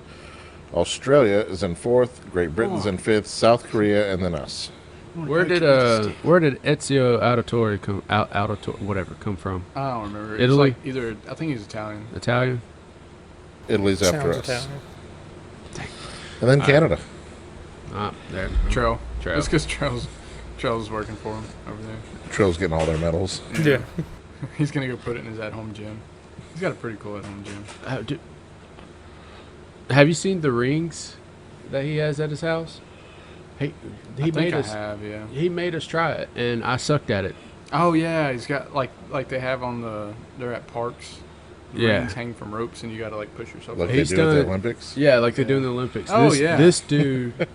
Australia is in fourth. Great Britain's in fifth. South Korea, and then us. Where did Ezio Auditore come from? I don't remember. Italy? It's like either. I think he's Italian. Italian? Italy's after Sounds us. Italian. And then Canada. Ah, there. Trail. Trail. That's because Trail's is working for him over there. Trill's getting all their medals. Yeah. He's gonna go put it in his at-home gym. He's got a pretty cool at-home gym. Have you seen the rings that he has at his house? He I think made I us. have, yeah. He made us try it, and I sucked at it. Oh yeah, he's got like they have on the. They're at parks. The Yeah. rings hang from ropes, and you gotta like push yourself. Like up. they He's do at done the it. Olympics. Yeah, like they do Yeah. in the Olympics. Oh, this, yeah. This dude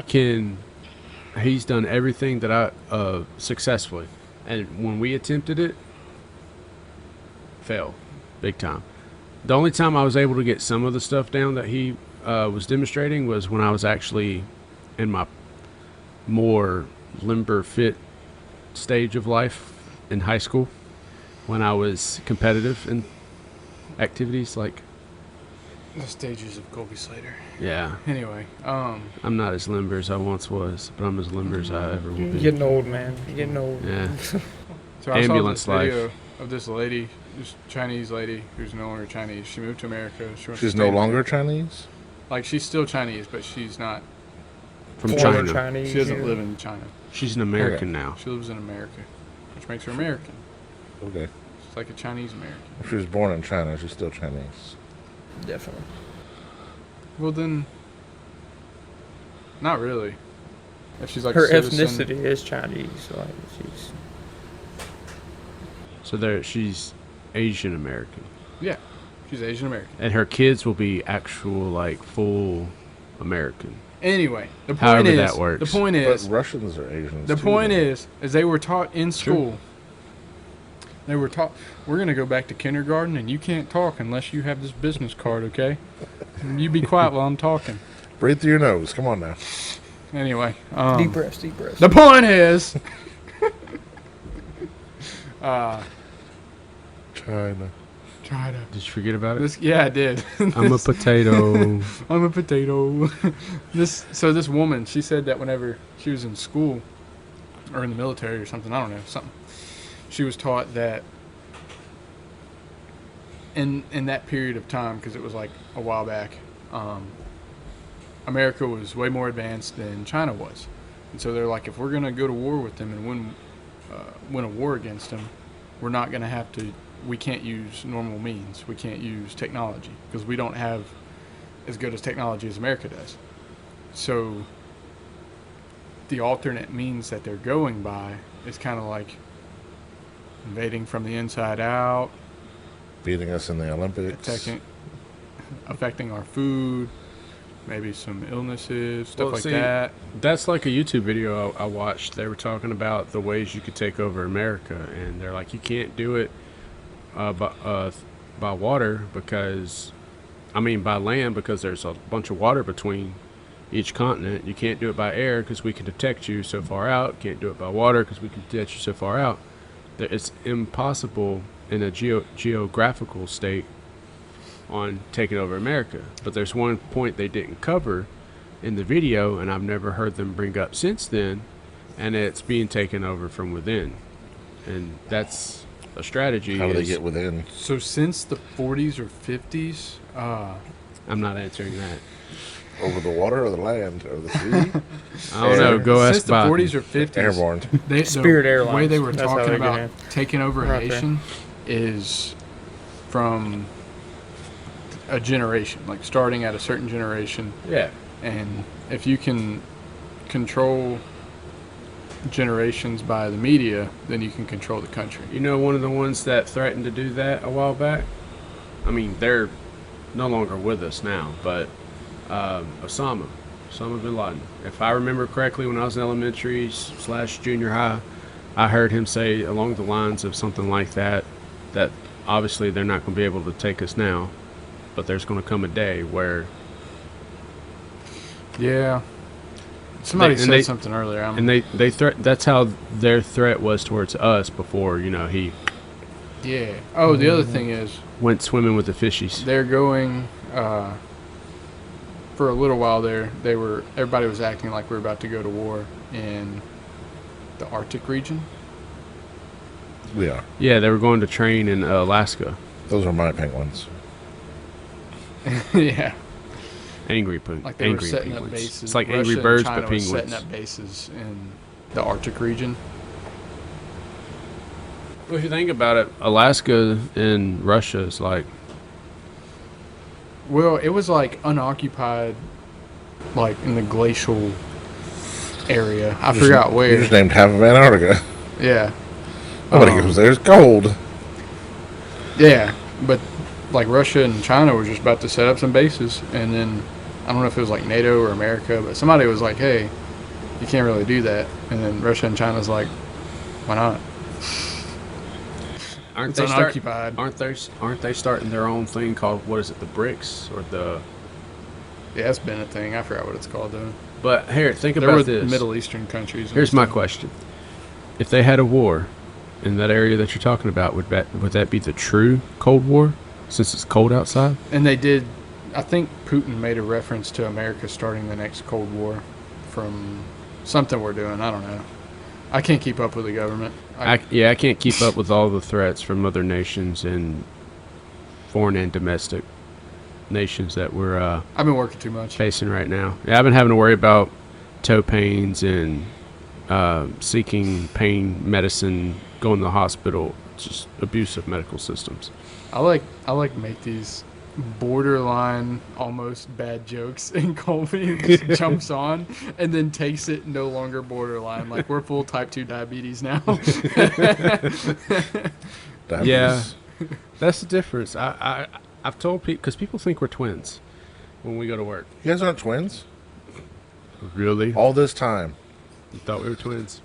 can. He's done everything that I successfully, and when we attempted it, failed, big time. The only time I was able to get some of the stuff down that he was demonstrating was when I was actually in my more limber fit stage of life in high school, when I was competitive in activities like. The stages of Colby Slater. Yeah, Anyway, I'm not as limber as I once was, but I'm as limber as I ever will You're be. getting old, man. You're getting old. Yeah. so I Ambulance saw this video life. of this lady, this Chinese lady who's no longer Chinese. She moved to America. She wants to She's stay no in longer America. Chinese. Like she's still Chinese, but she's not. From Former China. Chinese. She doesn't yeah. live in China. She's an American now. She lives in America, which makes her American. Okay. She's like a Chinese American. If she was born in China, she's still Chinese. Definitely. Well then, not really. If she's like Her a citizen, ethnicity is Chinese. Like she's. So there, she's Asian American, Yeah, she's Asian American. and her kids will be actual like full American. Anyway, the point However is, that works. the point But is, Russians are Asians. the too, point though. is they were taught in school. They were taught, we're going to go back to kindergarten and you can't talk unless you have this business card, okay? You be quiet while I'm talking. breathe through your nose. Come on now. Anyway, Deep breaths, deep breaths. the point is, China. try to, Did you forget about it? this, yeah, I did. I'm a potato. I'm a potato. So this woman, she said that whenever she was in school or in the military or something, I don't know, something, she was taught that in that period of time, because it was like a while back, America was way more advanced than China was. And so they're like, if we're going to go to war with them and win a war against them, we're not going to have to, we can't use normal means. We can't use technology because we don't have as good as technology as America does. So the alternate means that they're going by is kind of like invading from the inside out, Beating us in the Olympics. affecting our food, maybe some illnesses, stuff Well, like see, that. That's like a YouTube video I watched. They were talking about the ways you could take over America, and they're like, you can't do it by water because, by land because there's a bunch of water between each continent. You can't do it by air because we can detect you so far out. Can't do it by water because we can detect you so far out. It's impossible in a geographical state on taking over America. But there's one point they didn't cover in the video, and I've never heard them bring up since then, and it's being taken over from within. And that's a strategy. How do they get within? So since the 40s or 50s, I'm not answering that. Over the water or the land or the sea? I don't know. Go since ask the Biden. 40s or 50s, Airborne. Spirit the Airlines. way they were That's how talking they get about in. taking over a Right there. nation is from a generation, like starting at a certain generation. Yeah. And if you can control generations by the media, then you can control the country. You know, one of the ones that threatened to do that a while back. I mean, they're no longer with us now, but Osama bin Laden. If I remember correctly, when I was in elementary / junior high, I heard him say along the lines of something like that obviously they're not going to be able to take us now, but there's going to come a day where. Yeah. Somebody and said they- something earlier. And they threat. That's how their threat was towards us before. You know, he yeah. Oh, the other thing is went swimming with the fishies. they're going for a little while there. Everybody was acting like we were about to go to war in the Arctic region. We are. Yeah, they were going to train in Alaska. Those are my penguins. Yeah. Angry Like they were angry setting penguins. up bases. It's like Russia Angry and Birds, China but was penguins. setting up bases in the Arctic region. Well, if you think about it, Alaska and Russia is like. Well, it was like unoccupied, like in the glacial area. I forgot You where. just named half of Antarctica. Yeah. Nobody Um, goes there. It's cold. Yeah, but like Russia and China were just about to set up some bases, and then I don't know if it was like NATO or America, but somebody was like, "Hey, you can't really do that," and then Russia and China's like, "Why not?" Aren't It's they unoccupied. Aren't they starting their own thing called what is it? The BRICS or the? Yeah, it's been a thing. I forgot what it's called though. But here, think There were about this. Middle Eastern countries. and Here's my stuff. question: if they had a war in that area that you're talking about, would that be the true Cold War, since it's cold outside? And they did. I think Putin made a reference to America starting the next Cold War from something we're doing. I don't know. I can't keep up with the government. I can't keep up with all the threats from other nations and foreign and domestic nations that we're I've been working too much. facing right now. Yeah, I've been having to worry about toe pains and seeking pain medicine, going to the hospital. Just abusive medical systems. I like make these borderline almost bad jokes, and Colby just jumps on and then takes it no longer borderline. Like we're full type 2 diabetes now. Yeah, that's the difference. I've told people, because people think we're twins when we go to work. You guys aren't twins? Really? All this time. You thought we were twins?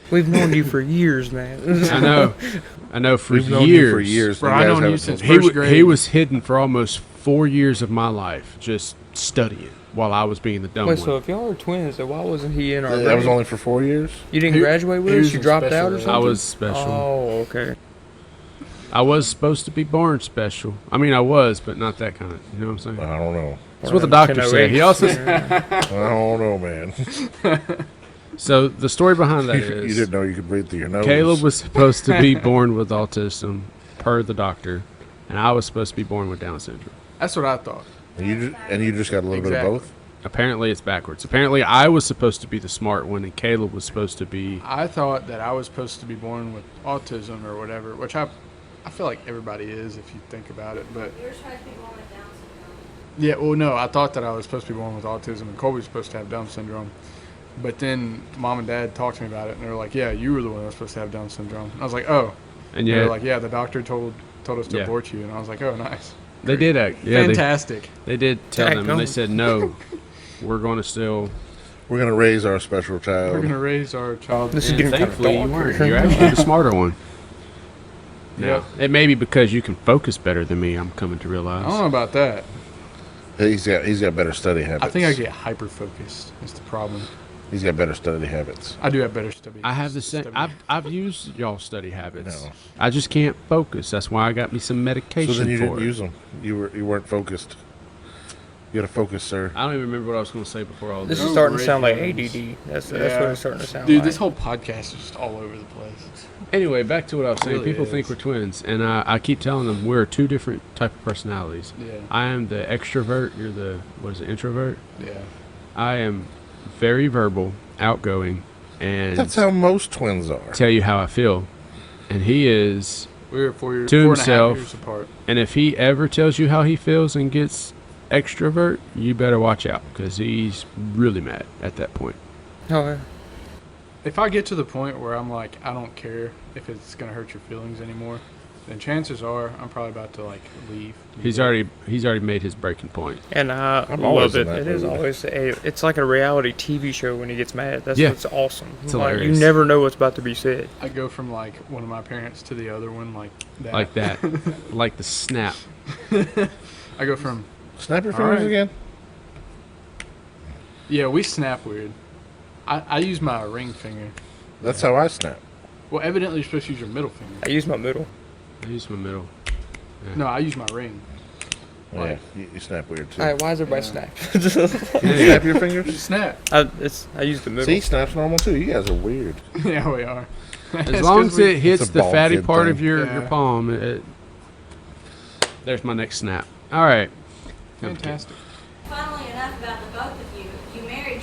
We've known you for years, man. I know. For We've years. known you for years. Bro, You I guys known you haven't since told me. first grade. He was hidden for almost 4 years of my life, just studying while I was being the dumb Wait, one. so if y'all are twins, then why wasn't he in our That was grade? only for 4 years? You didn't He- graduate with he us? was You in dropped special out or ed. something? I was special. Oh, okay. I was supposed to be born special. I mean, I was, but not that kind of. You know what I'm saying? I don't know. That's what the doctor said. He also. I don't know, man. So the story behind that You is didn't know you could breathe through your nose. Caleb was supposed to be born with autism, per the doctor, and I was supposed to be born with Down syndrome. That's what I thought. And you just got a little bit Exactly. of both? Apparently, it's backwards. Apparently, I was supposed to be the smart one, and Caleb was supposed to be. I thought that I was supposed to be born with autism or whatever, which I feel like everybody is if you think about it. But You're supposed to be born with Down syndrome. yeah, well, no, I thought that I was supposed to be born with autism, and Colby was supposed to have Down syndrome. But then Mom and Dad talked to me about it, and they were like, "Yeah, you were the one that was supposed to have Down syndrome." And I was like, "Oh." And They yeah, were like, "Yeah, the doctor told us to Yeah. abort you," and I was like, "Oh, nice, they did act. Yeah, fantastic." they did tell them, and they Daggone. said no. We're going to still. We're going to raise our special We're child. gonna raise our child. This is And getting kind of thankfully, you dark. weren't. You're actually the smarter one. Yep. Now, it may be because you can focus better than me. I'm coming to realize. I don't know about that. He's got better study habits. I think I get hyper focused. Is the problem. He's got better study habits. I do have better study. I have the same. study. I've used y'all study habits. No. I just can't focus. That's why I got me some medication So then you for didn't it. use them. You weren't focused. You got to focus, sir. I don't even remember what I was going to say before all This this. is starting to great sound like games. ADD. That's what Yeah. it's starting to sound Dude, like. this whole podcast is just all over the place. Anyway, back to what I was saying. Really People is. think we're twins, and I keep telling them we're two different type of personalities. Yeah. I am the extrovert. You're the introvert. Yeah. I am very verbal, outgoing, and That's how most twins are. tell you how I feel. And he is. We were 4 years, To 4.5 himself. years apart. And if he ever tells you how he feels and gets extrovert, you better watch out because he's really mad at that point. Oh, yeah. If I get to the point where I'm like, I don't care if it's gonna hurt your feelings anymore, then chances are I'm probably about to like leave. He's already made his breaking point. And I I'm always love in it. that It is mood. always it's like a reality TV show when he gets mad. That's Yeah. what's awesome. It's Like, you hilarious. never know what's about to be said. I go from like one of my parents to the other one like that. Like that. Like the snap. I go from Snap your All fingers right. again. yeah, we snap weird. I use my ring finger. That's how I snap. Well, evidently you're supposed to use your middle finger. I use my middle. I use my middle. No, I use my ring. Yeah, you snap weird too. All right, why is everybody snap? You snap your fingers. Snap. I use the middle. See, snaps normal too. You guys are weird. Yeah, we are. As It's long 'cause as it hits It's a the bald fatty kid part thing. of your Yeah. palm, there's my next snap. All right. Fantastic. Funnily enough, about the both of you, you married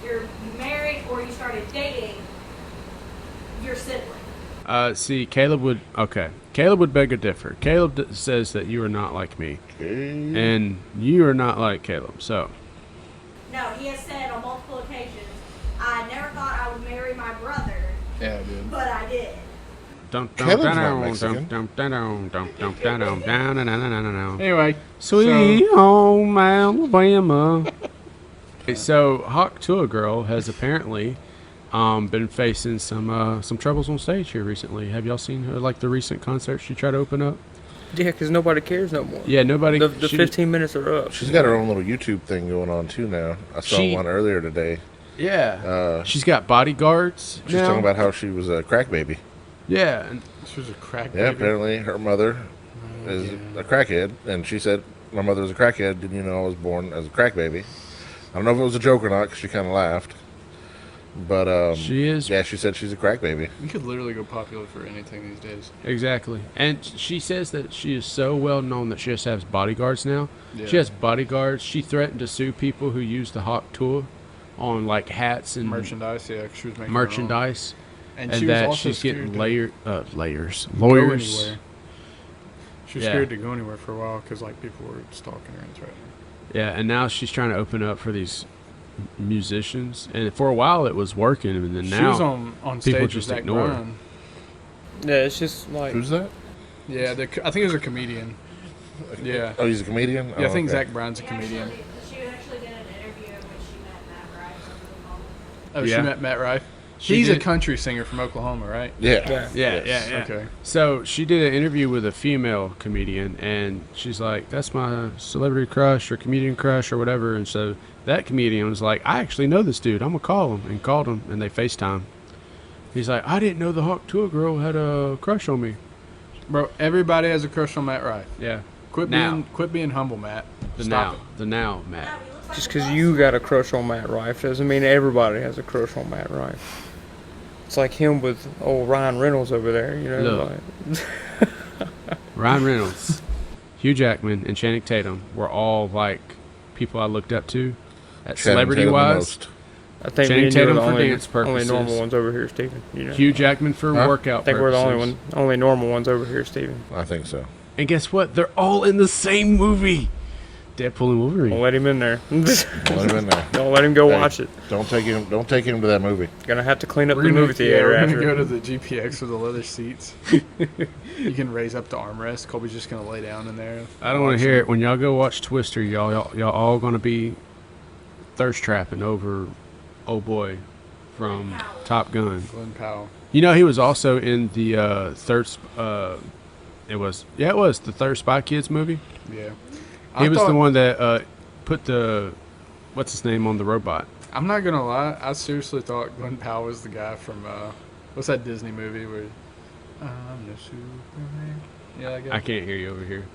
you married or you started dating your sibling. See, Caleb would beg to differ. Caleb says that you are not like me, Okay. and you are not like Caleb. So, No, he has said on multiple occasions, I never thought I would marry my brother, Yeah, dude. but I did. Caleb's not Mexican. Anyway, Sweet home Alabama. So, Hawk Tuah Girl has apparently been facing some troubles on stage here recently. Have y'all seen her, like the recent concert she tried to open up? Yeah, because nobody cares no more. Yeah, nobody. The she- 15 minutes are up. She's got her own little YouTube thing going on too now. I saw She- one earlier today. Yeah. She's got bodyguards. She's now. talking about how she was a crack baby. Yeah, and this was a crack Yeah, baby. apparently her mother is a crackhead, and she said, "My mother was a crackhead. Didn't you know I was born as a crack baby?" I don't know if it was a joke or not because she kind of laughed. But she is. yeah, she said she's a crack baby. You could literally go popular for anything these days. Exactly. And she says that she is so well known that she just has bodyguards now. Yeah. She has bodyguards. She threatened to sue people who use the Hawk Tour on like hats and Merchandise, yeah, 'cause she was making her own. merchandise. and And she was that also she's scared getting to layers. go Lawyers. anywhere. She was Yeah. scared to go anywhere for a while because like people were stalking her and threatening her. Yeah, and now she's trying to open up for these musicians. And for a while it was working, and then She now was on people stage with just Zach ignore her. Bryan. Yeah, it's just like Who's that? Yeah, I think it was a comedian. Yeah. Oh, he's a comedian. Yeah, I Oh, think okay. Zach Bryan's a comedian. She actually did an interview in which she met Matt Rife over the phone. Oh, Yeah. she met Matt Rife. She He's a did- country singer from Oklahoma, right? Yeah. Yeah. Yes. Okay. So she did an interview with a female comedian, and she's like, "That's my celebrity crush or comedian crush or whatever." And so that comedian was like, "I actually know this dude. I'm gonna call him." And called him, and they FaceTime. He's like, "I didn't know the Hawk Tour girl had a crush on me." Bro, everybody has a crush on Matt Rife. Yeah, Quit Now. being humble, Matt. the Stop now, Matt. Yeah, we look like just a because bus. you got a crush on Matt Rife doesn't mean everybody has a crush on Matt Rife. It's like him with old Ryan Reynolds over there, you know. Look. Like, Ryan Reynolds, Hugh Jackman, and Channing Tatum were all like people I looked up to, at Channing celebrity Tatum the wise. most. I think Channing me and you are Tatum the for only, dance only purposes. normal ones over here, Steven. You know. Hugh Jackman for Huh? workout I think we're the purposes. only normal ones over here, Steven. I think so. And guess what? They're all in the same movie, Deadpool and Wolverine. Don't let him in there. Let him in there. Don't let him go Hey. watch it. Don't take him to that movie. Gonna have to clean up We're the gonna, movie theater we're after. gonna go to the GPX with the leather seats. You can raise up the armrest. Colby's just gonna lay down in there. I don't want to hear it. When y'all go watch Twister, y'all all gonna be thirst trapping over old boy from Top Gun. Glenn Powell. You know he was also in the it was the third Spy Kids movie. Yeah. He I was thought- the one that put the what's his name on the robot. I'm not gonna lie. I seriously thought Glenn Powell was the guy from what's that Disney movie where I'm the Superman? Yeah, that guy. I can't hear you over here.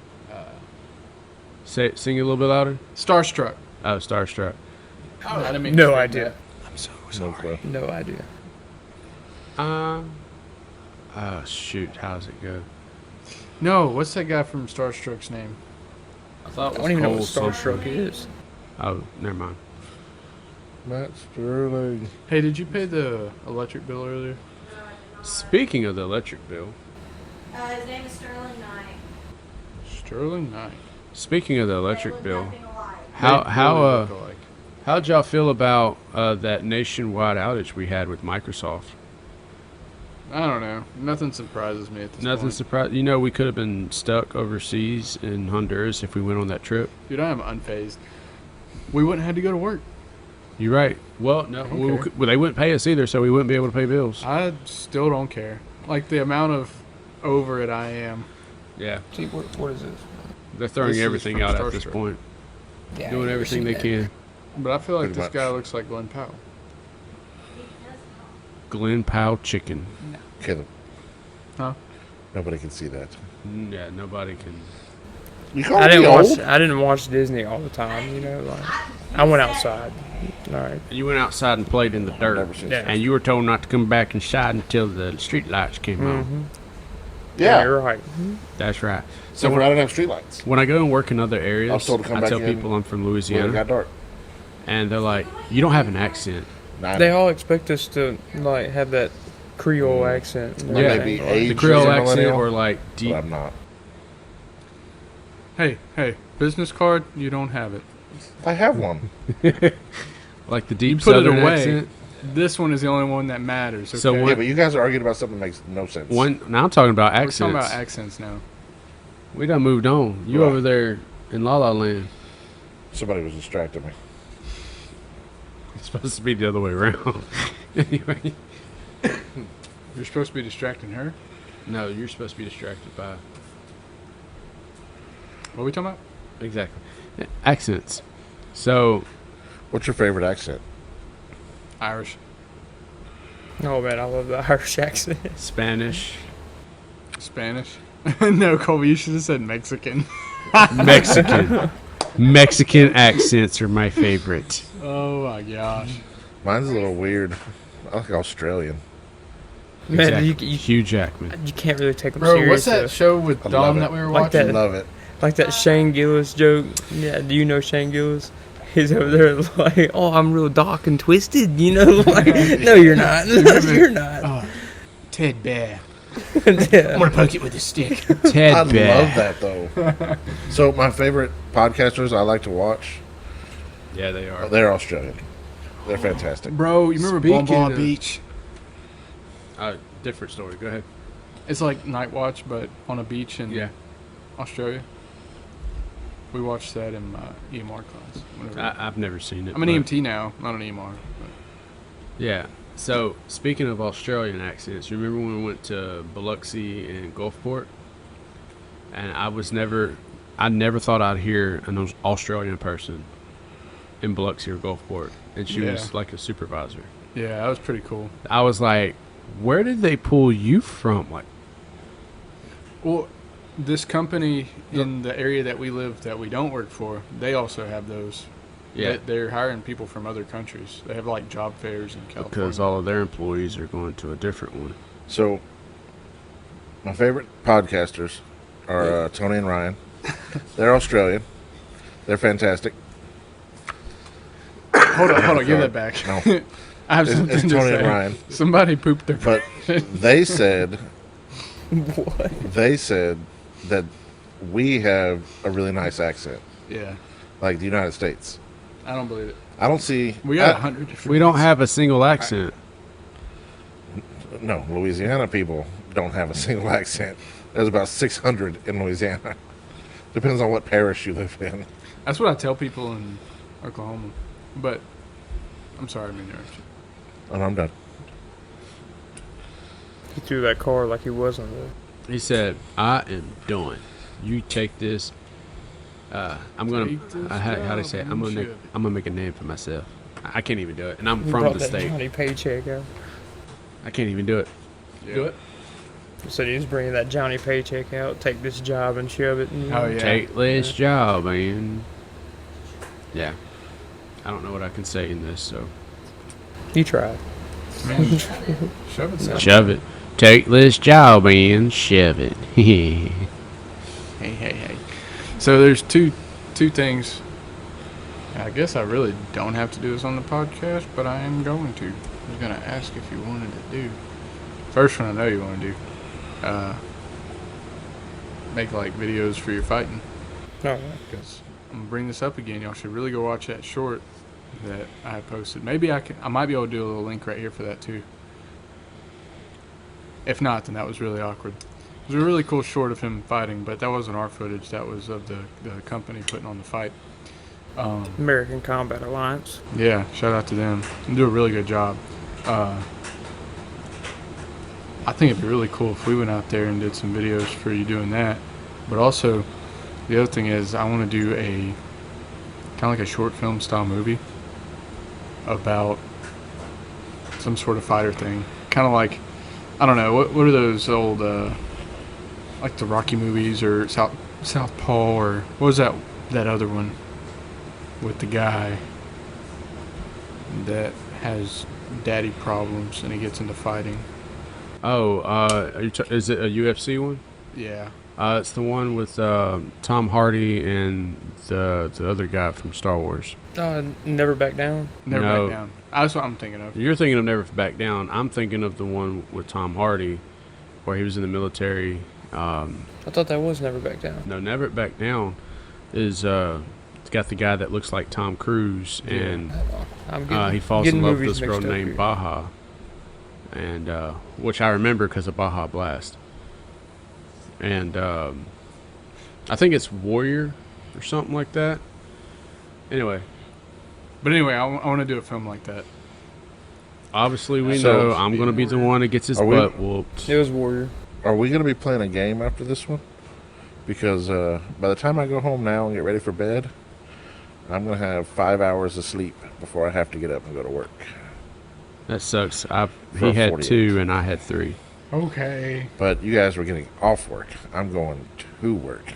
Sing it a little bit louder. Starstruck. Oh, Starstruck. I didn't mean No to say idea. that. I'm so No sorry. clue. No idea. Oh shoot, how's it go? No, what's that guy from Starstruck's name? I thought I don't even know what Cole Starstruck something. is. Oh, never mind. Matt Sterling. Hey, did you pay the electric bill earlier? Speaking of the electric bill, His name is Sterling Knight. Sterling Knight. speaking of the They electric lived bill, up in a How'd y'all feel about that nationwide outage we had with Microsoft? I don't know. Nothing surprises me at this Nothing point. surprised. You know, we could have been stuck overseas in Honduras if we went on that trip. Dude, I am unfazed. We wouldn't have had to go to work. You're right. Well, no, Okay. they wouldn't pay us either, so we wouldn't be able to pay bills. I still don't care. Like the amount of over it I am. Yeah, See, what is this? they're throwing This is everything from out at Star this Trek. point, Yeah, doing everything they can. But I feel like Pretty this much. guy looks like Glenn Powell. Glen Powell chicken. Caleb. Huh? Nobody can see that. Yeah, nobody can. You call I me didn't old? watch. I didn't watch Disney all the time. You know, like I went outside. All right. You went outside and played in the dirt, Never seen Yeah. that. and you were told not to come back inside until the street lights came on. Mm-hmm. Yeah. You're right. That's right. So So I didn't have streetlights. when I go and work in other I was areas, told to come I back tell in people I'm from When it Louisiana, got dark. and they're like, "You don't have an accent." Nah, They all expect us to like have that Creole accent. and I may everything, be like- Asian The Creole as a accent, millennial, or like but deep. I'm not. Hey, business card? You don't have it. I have one. Like the deep put it southern away. accent. This one is the only one that matters. Okay? So Yeah, what- but you guys are arguing about something that makes no sense. Now I'm talking about We're accents. talking about accents now. We done moved on. You Right. over there in La La Land. Somebody was distracting me. It's supposed to be the other way around. Anyway, You're supposed to be distracting her. no, you're supposed to be distracted by What are we talking about? exactly accents. So What's your favorite accent? Irish. Oh man, I love the Irish accent. Spanish, Spanish. No, Colby, you should have said Mexican. Mexican accents are my favorite. Oh my gosh. Mine's a little weird. I like Australian. Man, Exactly. you Hugh Jackman. can't really take them Bro, serious. what's that though. show with I love Dom it. that we were Like watching? that- Love it. Like that Shane Gillis joke. Yeah, do you know Shane Gillis? He's over there like, oh, I'm real dark and twisted, you know? Like, no, you're not. No, you're not. Ted Bear. Yeah. gonna poke it with a stick. Ted I Bear. love that though. So my favorite podcasters I like to watch, Yeah, they are. they're Australian. They're fantastic. Bro, you remember Speaking Bombay of- Beach? Different story. Go ahead. It's like Night Watch, but on a beach in Yeah, Australia. We watched that in my EMR class. Whenever. I've never seen it. I'm an but- EMT now, not an EMR. Yeah. So speaking of Australian accents, you remember when we went to Biloxi and Gulfport? And I never thought I'd hear an Australian person in Biloxi or Gulfport, and she Yeah. was like a supervisor. Yeah, that was pretty cool. I was like, where did they pull you from? Like, Well, this company in the area that we live that we don't work for, they also have those. yeah, They're hiring people from other countries. They have like job fairs in California. because all of their employees are going to a different one. So my favorite podcasters are Tony and Ryan. They're Australian. They're fantastic. Hold on, give that back. No, I have it's, something it's to Tony say. and Ryan. Somebody pooped their But they said What? they said that we have a really nice accent, Yeah, like the United States. I don't believe it. I don't see. We got I- 100 different. We don't have a single accent. No, Louisiana people don't have a single accent. There's about 600 in Louisiana. Depends on what parish you live in. That's what I tell people in Oklahoma. But I'm sorry, I mean, And I'm done. He threw that car like he wasn't. He said, "I am done. You take this. I'm gonna. Take this how do I say it? job I'm and gonna. shove it." I'm gonna make a name for myself. I can't even do it, and I'm He from brought the that state. Johnny paycheck out. I can't even do it. Do it. So he was bringing that Johnny paycheck out, take this job and shove it. And, Oh, yeah. Take this job, man. Yeah. I don't know what I can say in this, so He tried. Shove it. son. shove it. Take this job, man. Shove it. Hey. So there's two things. I guess I really don't have to do this on the podcast, but I am going to. I was going to ask if you wanted to do. First one I know you want to do. Make like videos for your fighting. No, Because I'm gonna bring this up again. Y'all should really go watch that short that I had posted. Maybe I might be able to do a little link right here for that too. If not, then that was really awkward. It was a really cool short of him fighting, but that wasn't our footage. That was of the company putting on the fight. American Combat Alliance. Yeah, shout out to them. They do a really good job. I think it'd be really cool if we went out there and did some videos for you doing that. But also, the other thing is I want to do a kind of like a short film style movie about some sort of fighter thing. Kind of like, I don't know, what are those old, like the Rocky movies or Southpaw, or what was that other one with the guy that has daddy problems and he gets into fighting? Oh, is it a UFC one? Yeah. It's the one with Tom Hardy and the other guy from Star Wars. Never Back Down. Never No. Back Down. That's what I'm thinking of. You're thinking of Never Back Down. I'm thinking of the one with Tom Hardy, where he was in the military. I thought that was Never Back Down. No, Never Back Down is it's got the guy that looks like Tom Cruise, and he falls in love with this girl named Baja, and which I remember because of Baja Blast. And I think it's Warrior or something like that. Anyway, I want to do a film like that. obviously we So- know I'm going to be the one that gets his Are we- butt whooped. It was Warrior. Are we going to be playing a game after this one? Because by the time I go home now and get ready for bed, I'm going to have 5 hours of sleep before I have to get up and go to work. That sucks. He For had 48. 2 and I had 3. Okay. But you guys were getting off work. I'm going to work.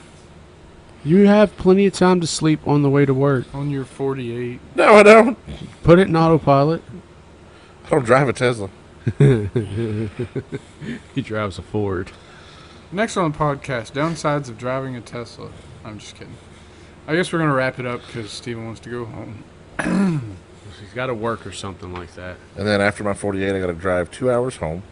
You have plenty of time to sleep on the way to work. On your 48. No, I don't. Put it in autopilot. I don't drive a Tesla. He drives a Ford. Next on the podcast, downsides of driving a Tesla. I'm just kidding. I guess we're going to wrap it up because Steven wants to go home. He's got to work or something like that. And then after my 48, I got to drive 2 hours home,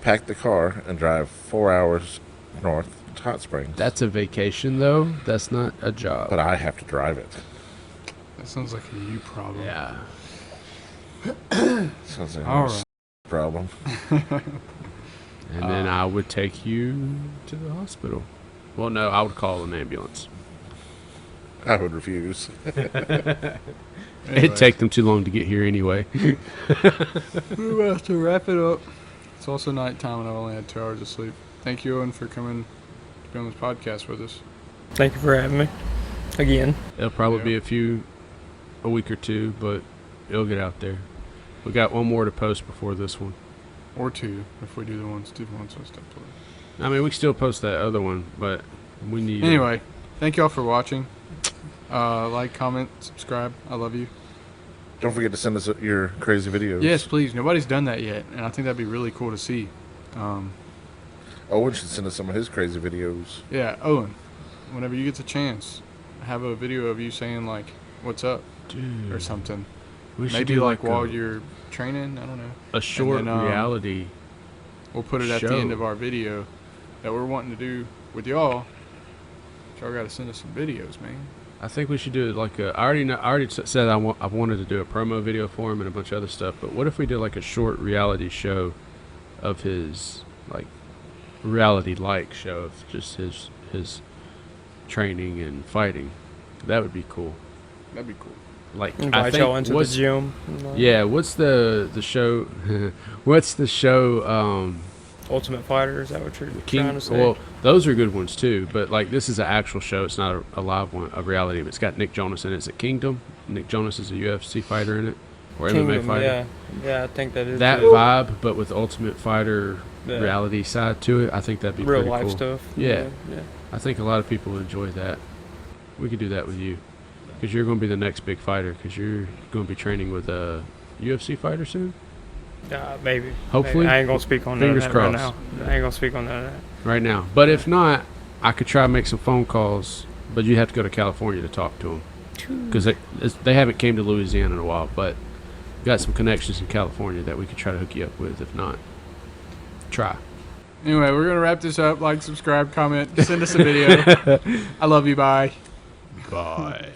pack the car, and drive 4 hours north to Hot Springs. That's a vacation, though. That's not a job. But I have to drive it. That sounds like a you problem. Yeah. Sounds like All a right. problem. And then I would take you to the hospital. Well, no, I would call an ambulance. I would refuse. It'd take them too long to get here anyway. We're about to wrap it up. It's also nighttime and I've only had 2 hours of sleep. Thank you, Owen, for coming to be on this podcast with us. Thank you for having me. Again. It'll probably Yeah. be a week or two, but it'll get out there. We got one more to post before this one. Or 2, if we do the ones I stepped away. I mean, we can still post that other one, but we need. Anyway, thank you all for watching. Like, comment, subscribe. I love you. Don't forget to send us your crazy videos. Yes, please. Nobody's done that yet, and I think that'd be really cool to see. Owen should send us some of his crazy videos. Yeah, Owen, whenever you get the chance, have a video of you saying, like, what's up Dude, or something. we should Maybe do like a- while you're training. I don't know. a short then, reality. We'll put it at the show. end of our video that we're wanting to do with y'all. Y'all got to send us some videos, man. I think we should do it like a. I already said I wanted to do a promo video for him and a bunch of other stuff. But what if we did like a short reality show of his like reality-like show of just his training and fighting? That would be cool. That'd be cool. Like I Invite think y'all into the what's- gym. Yeah, what's the show? What's the show? Ultimate Fighter, is that what you're King. trying to say? Well, those are good ones too. But like this is an actual show. It's not a live one, a reality. But it's got Nick Jonas in it. Is it Kingdom? Nick Jonas is a UFC fighter in it, or MMA Kingdom, fighter. yeah, I think that is That it. vibe, but with Ultimate Fighter Yeah. reality side to it. I think that'd be real pretty life cool. stuff. Yeah. yeah. I think a lot of people would enjoy that. We could do that with you, because you're going to be the next big fighter. Because you're going to be training with a UFC fighter soon. Maybe. Hopefully. Maybe. I ain't gonna speak on Fingers that right crossed. now. I ain't gonna speak on that. Right now. But if not, I could try to make some phone calls. But you have to go to California to talk to them, because they haven't came to Louisiana in a while. But got some connections in California that we could try to hook you up with. If not, try. Anyway, we're going to wrap this up. Like, subscribe, comment, send us a video. I love you. Bye. Bye.